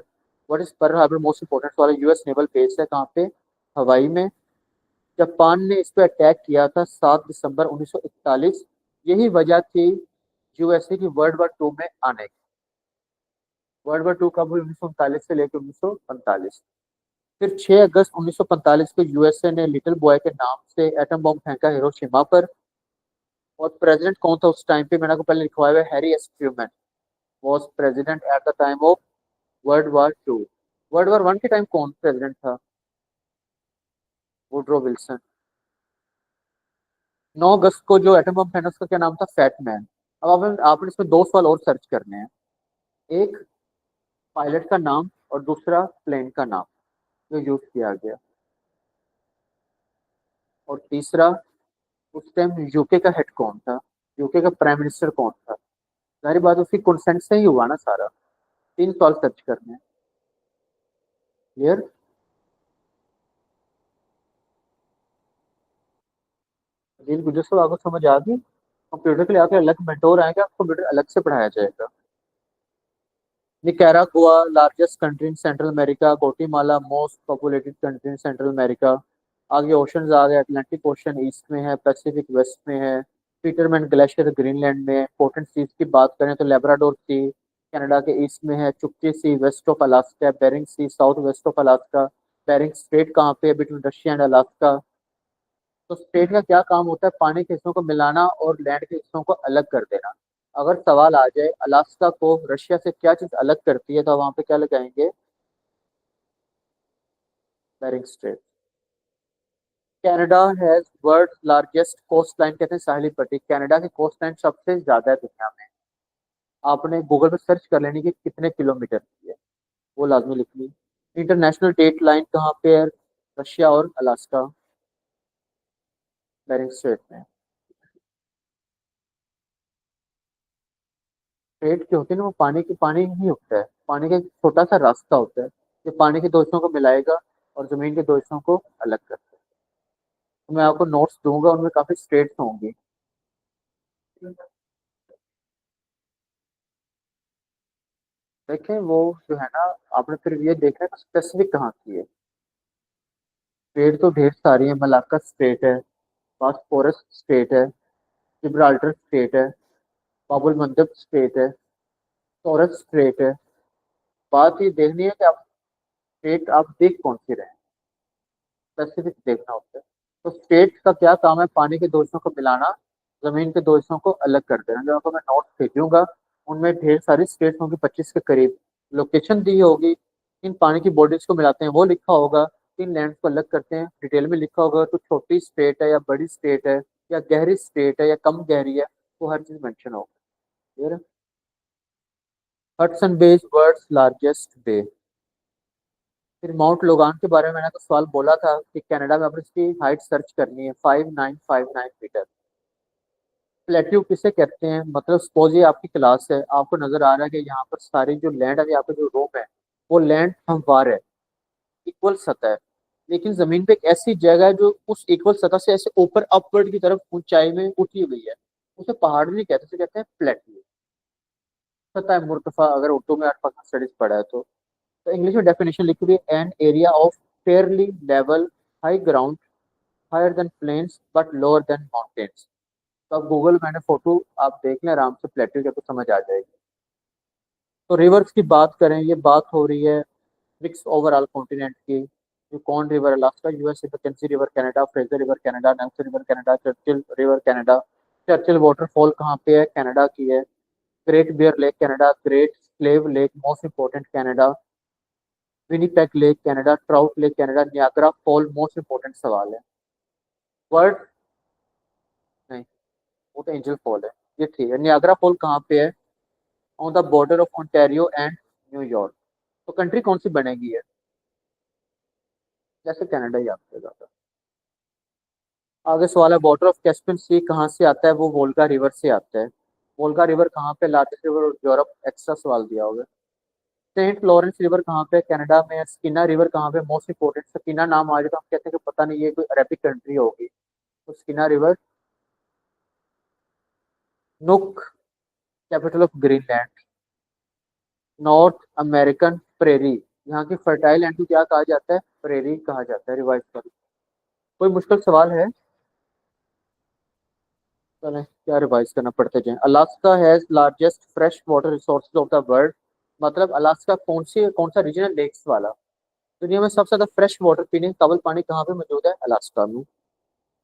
Speaker 1: what is Pearl Harbor, most important वाला US नेवल बेस है कहाँ पे, हवाई में। जापान ने इस पे अटैक किया था 7 दिसंबर 1941। यही वजह थी USA की वर्ल्ड वॉर 2 में आने की। वर्ल्ड वॉर 2 कब हुई, 1939 से लेकर 1945। फिर 6 अगस्त 1945 को USA ने लिटिल बॉय के नाम से एटम बॉम्ब फेंका हिरोशिमा पर। और प्रेसिडेंट कौन था उस टाइम पे, मैंने आपको पहले लिखवाया हुआ है, Harry S. Truman was president at the time of World War 2। World War 1 के टाइम कौन प्रेसिडेंट था, वुड्रो विल्सन। 9 अगस्त को जो एटम बम था उसका क्या नाम था? Fat man. अब आपने इसमें दो सवाल और सर्च करने हैं। एक पायलट का नाम और दूसरा प्लेन का नाम जो यूज किया गया, और तीसरा उस टाइम यूके का हेड कौन था, यूके का प्राइम मिनिस्टर कौन था। सारी बात उसकी कंसेंट से ही हुआ ना सारा। 3 सवाल सर्च करने हैं। क्लियर? अनिल गुजर साहब आपको समझ आ गई? कंप्यूटर के लिए आपके अलग मेंटोर आएंगे, आपको कंप्यूटर अलग से पढ़ाया जाएगा। Nicaragua largest country in central America, Guatemala most populated country in central America. आगे ओशंस आ गए, अटलांटिक ओशन ईस्ट में है, पैसिफिक वेस्ट में है, पीटरमैन ग्लेशियर ग्रीनलैंड में है। इंपॉर्टेंट सीज की बात करें तो लेब्राडोर सी कनाडा के ईस्ट में है, Chukchi Sea west of Alaska, Bering Sea south west of Alaska. Bering Strait कहाँ पे है? Between Russia and Alaska. तो स्टेट का क्या काम होता है? पानी के हिस्सों को मिलाना और लैंड के हिस्सों को अलग कर देना। अगर सवाल आ जाए अलास्का को रशिया से क्या चीज अलग करती है, तो वहां पे क्या लगाएंगे? Bering Strait. Canada has world largest coast line, कहते हैं साहिली पट्टी। कनाडा की कोस्ट लाइन सबसे ज्यादा है दुनिया में। आपने गूगल पे सर्च कर लेनी कि कितने किलोमीटर की है, वो लाजमी लिखनी। इंटरनेशनल डेट लाइन कहाँ पे है? रशिया और अलास्का, बेरिंग स्ट्रेट में। पेट जो होते हैं ना, वो पानी नहीं होता है, पानी का एक छोटा सा रास्ता होता है जो पानी के दो हिस्सों को मिलाएगा और जमीन के दो हिस्सों को अलग करता है। तो मैं आपको नोट्स दूंगा, उनमें काफी स्ट्रेट्स होंगी। देखें वो जो है ना, आपने फिर ये देखना है स्पेसिफिक कहाँ की है। स्टेट तो ढेर सारी है। मलाक्का स्टेट है, बॉस्फोरस स्टेट है, जिब्राल्टर स्टेट है, बाबुल मंदब स्टेट है, टॉरस स्टेट है। बात ये देखनी है कि आप स्टेट आप देख कौन सी रहे हैं, स्पेसिफिक देखना होता है। तो स्टेट का क्या काम है? पानी के दो हिस्सों को मिलाना, जमीन के दो हिस्सों को अलग कर देना। जो आपको मैं नोट्स भेजूंगा उनमें ढेर सारी स्टेट्स होंगी, 25 के करीब। लोकेशन दी होगी, इन पानी की बॉडीज को मिलाते हैं वो लिखा होगा, इन लैंड्स को अलग करते हैं डिटेल में लिखा होगा। तो छोटी स्टेट है या बड़ी स्टेट है, या गहरी स्टेट है या कम गहरी है, वो हर चीज मेंशन होगा। क्लियर है? Hudson Bay is world's largest bay. फिर माउंट लोगान के बारे में मैंने तो सवाल बोला था कि कनाडा में अपनी इसकी हाइट सर्च करनी है, 5959 मीटर। प्लेट्यू किसे कहते हैं? मतलब सपोज ये आपकी क्लास है, आपको नजर आ रहा है कि यहाँ पर सारी जो लैंड है, यहाँ पर जो रोम है, वो लैंड हमवार है, इक्वल सतह है। लेकिन जमीन पे एक ऐसी जगह है जो उस इक्वल सतह से ऐसे ऊपर अपवर्ड की तरफ ऊंचाई में उठी हुई है, उसे पहाड़ नहीं कहते, उसे कहते हैं प्लेट्यू। सतह मुर्तफा, अगर उर्दू में आपका स्टडीज पढ़ा है तो इंग्लिश में डेफिनेशन लिखी हुई है, an area of fairly level high ground higher than plains but lower than mountains. तो आप गूगल मैंने फोटो आप देख लें आराम से, प्लेट्यू की आपको समझ आ जाएगी। तो रिवर्स की बात करें, ये बात हो रही है मिक्स ओवरऑल कॉन्टिनेंट की। Yukon river Alaska US, Mackenzie river Canada, Fraser river Canada, Nelson river Canada, Churchill river Canada. Churchill waterfall कहाँ पे है? कनाडा की है। Great Bear Lake Canada, Great Slave Lake most important Canada, Winnipeg lake Canada, Trout lake Canada, Niagara fall most important सवाल है। World नहीं, वो तो एंजल फॉल है। ये ठीक है। नियाग्रा फॉल कहाँ पे है? On the border of Ontario and New York. तो कंट्री कौन सी बनेगी है? जैसे कनाडा ही आपसे ज्यादा। आगे सवाल है, वाटर ऑफ कैस्पियन सी कहाँ से आता है? वो वोल्गा रिवर से आता है। वोल्गा रिवर कहाँ पे? Largest river Europe. एक्स्ट्रा सवाल दिया होगा। सेंट लॉरेंस रिवर कहाँ पे? कनाडा में है। स्किना रिवर कहाँ पे? Most important. स्किना नाम आ जाए तो हम कहते हैं कि पता नहीं ये कोई अरेबिक कंट्री होगी। तो स्किना रिवर। नुक, capital of Greenland. North American prairie, यहाँ की फर्टाइल लैंड को क्या कहा जाता है? प्रेरी कहा जाता है। रिवाइज करो। कोई मुश्किल सवाल है? चलें क्या रिवाइज करना पड़ते जाए। Alaska has largest fresh water resources of the world. मतलब अलास्का कौन सा रीजन है लेक्स वाला? दुनिया में सबसे ज्यादा फ्रेश वाटर पीने के काबिल पानी कहाँ पे मौजूद है? अलास्का में।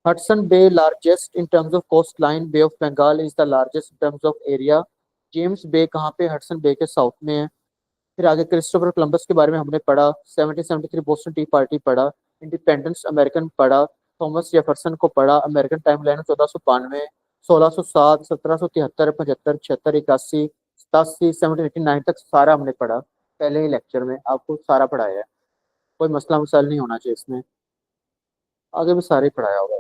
Speaker 1: Hudson Bay largest in terms of coast line, Bay of Bengal is the largest in terms of area. James Bay कहाँ पे? हडसन बे के साउथ में है। फिर आगे क्रिस्टोफर कोलंबस के बारे में हमने पढ़ा, 1773 बोस्टन टी पार्टी पढ़ा, इंडिपेंडेंस अमेरिकन पढ़ा, थॉमस जेफरसन को पढ़ा। अमेरिकन टाइमलाइन 1492, 1607, 1773, 75, 76, 81, 87, 1789 तक सारा हमने पढ़ा। पहले ही लेक्चर में आपको सारा पढ़ाया है, कोई मसला मसाइल नहीं होना चाहिए इसमें। आगे भी सारे ही पढ़ाया होगा,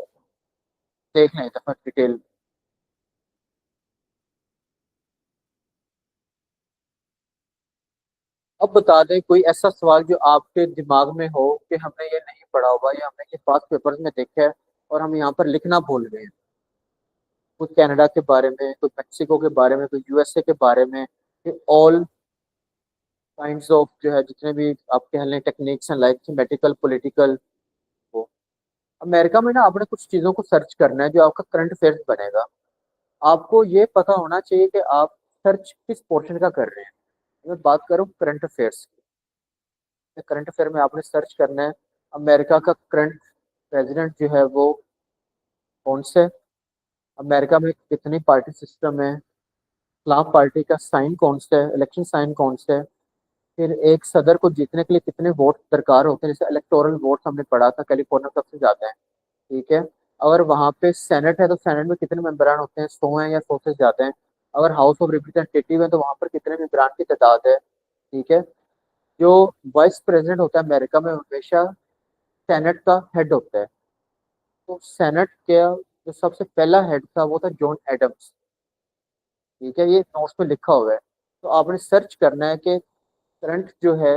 Speaker 1: देख लें एक दफा डिटेल। अब बता दें कोई ऐसा सवाल जो आपके दिमाग में हो कि हमने ये नहीं पढ़ा हुआ या हमने ये पास पेपर्स में देखा है और हम यहाँ पर लिखना भूल गए हैं। कोई कनाडा के बारे में, कोई मेक्सिको के बारे में, कोई यूएसए के बारे में, ऑल काइंड्स ऑफ जो है जितने भी आप कह लें टेक्निक्स हैं, लाइक मेडिकल, पॉलिटिकल। वो अमेरिका में ना आपने कुछ चीज़ों को सर्च करना है जो आपका करंट अफेयर्स बनेगा। आपको ये पता होना चाहिए कि आप सर्च किस पोर्शन का कर रहे हैं। मैं बात करूँ करंट अफेयर्स की, करंट अफेयर में आपने सर्च करना है अमेरिका का करंट प्रेसिडेंट जो है वो कौन से, अमेरिका में कितनी पार्टी सिस्टम है, इस्लाम पार्टी का साइन कौन सा है, इलेक्शन साइन कौन सा है, फिर एक सदर को जीतने के लिए कितने वोट दरकार होते हैं, जैसे इलेक्टोरल वोट हमने पढ़ा था, कैलिफोर्निया सबसे ज्यादा है। ठीक है। अगर वहां पे सेनेट है तो सेनेट में कितने मेंबरान होते हैं, 100 हैं या 100 से ज्यादा हैं। अगर हाउस ऑफ रिप्रेजेंटेटिव है तो वहां पर कितने मेंबरान की तादाद है। ठीक है। जो वाइस प्रेसिडेंट होता है अमेरिका में हमेशा सेनेट का हेड होता है। तो सेनेट का जो सबसे पहला हेड था वो था जॉन एडम्स। ठीक है, ये नोट्स में लिखा हुआ है। तो आपने सर्च करना है कि करंट जो है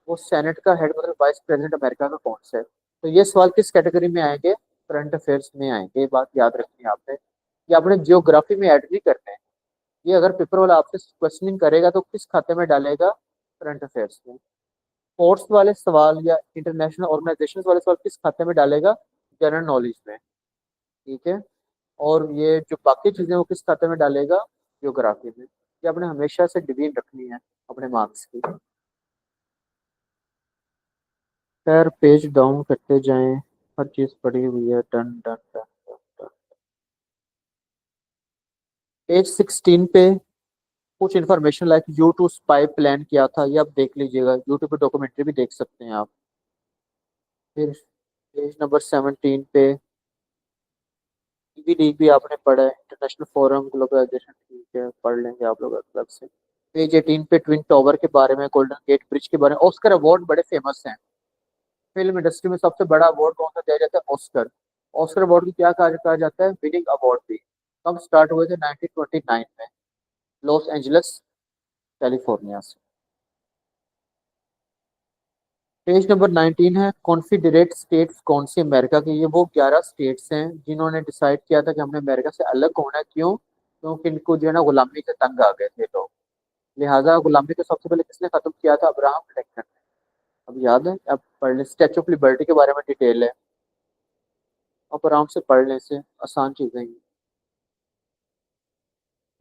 Speaker 1: वो सेनेट का हेड मतलब वाइस प्रेसिडेंट अमेरिका का कौन सा है। तो ये सवाल किस कैटेगरी में आएंगे, करंट अफेयर्स में आएंगे। ये बात याद रखनी है आपने। ये आपने जियोग्राफी में ऐड नहीं करना है। ये अगर पेपर वाला आपसे क्वेश्चनिंग करेगा तो किस खाते में डालेगा, करंट अफेयर्स में। स्पोर्ट्स वाले सवाल या इंटरनेशनल ऑर्गेनाइजेशन वाले सवाल किस खाते में डालेगा, जनरल नॉलेज में। ठीक है। और ये जो बाकी चीजें वो किस खाते में डालेगा, जियोग्राफी में। ये आपने हमेशा से डिवीजन रखनी है अपने मार्क्स की। खैर पेज डाउन करते जाएं, हर चीज पड़ी हुई है। Done done done done done. Page 16 पे कुछ information like U2 spy plan किया था, ये आप देख लीजिएगा, यूट्यूब पे डॉक्यूमेंट्री भी देख सकते हैं आप। फिर पेज नंबर 17 पे ईवी लीग भी आपने पढ़ा है, इंटरनेशनल फोरम ग्लोबलाइजेशन। ठीक है, पढ़ लेंगे आप लोग अलग से। पेज 18 पे ट्विन टावर के बारे में, गोल्डन गेट ब्रिज के बारे में। ऑस्कर अवार्ड बड़े फेमस हैं। फिल्म इंडस्ट्री में सबसे बड़ा अवार्ड कौन सा दिया जाता है, ऑस्कर। ऑस्कर अवार्ड को क्या कहा जाता है, विनिंग अवार्ड भी। कब स्टार्ट हुए थे, 1929 में, लॉस एंजलिस कैलिफोर्निया से। पेज नंबर 19 है, कॉन्फिडरेट स्टेट्स कौन सी अमेरिका की। ये वो 11 स्टेट्स हैं जिन्होंने डिसाइड किया था कि हमने अमेरिका से अलग होना है। क्यों, क्योंकि इनको जो है ना गुलामी से तंग आ गए थे लोग। लिहाजा गुलामी को सबसे पहले किसने खत्म किया था, अब्राहम लिंकन ने। अब याद है, अब पढ़ लें, स्टैचू ऑफ लिबर्टी के बारे में डिटेल है, आप आराम से पढ़ लें, से आसान चीजें हैं।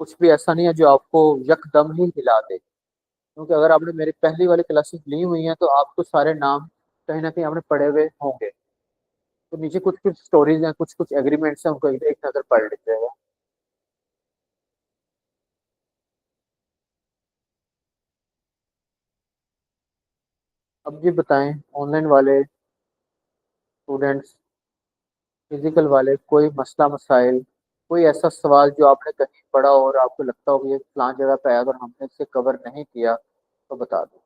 Speaker 1: कुछ भी ऐसा नहीं है जो आपको यकदम ही हिला दे। क्योंकि अगर आपने मेरी पहली वाली क्लासेस ली हुई हैं तो आपको सारे नाम कहीं ना कहीं आपने पढ़े हुए होंगे। तो नीचे कुछ कुछ स्टोरीज हैं, कुछ कुछ एग्रीमेंट्स हैं, उनको एक नजर पढ़ लीजिएगा। अब जी बताएं, ऑनलाइन वाले स्टूडेंट्स, फिजिकल वाले, कोई मसला मसाइल, कोई ऐसा सवाल जो आपने कहीं पढ़ा हो और आपको लगता हो कि ये फलां जगह पे आया और हमने इसे कवर नहीं किया, तो बता दो।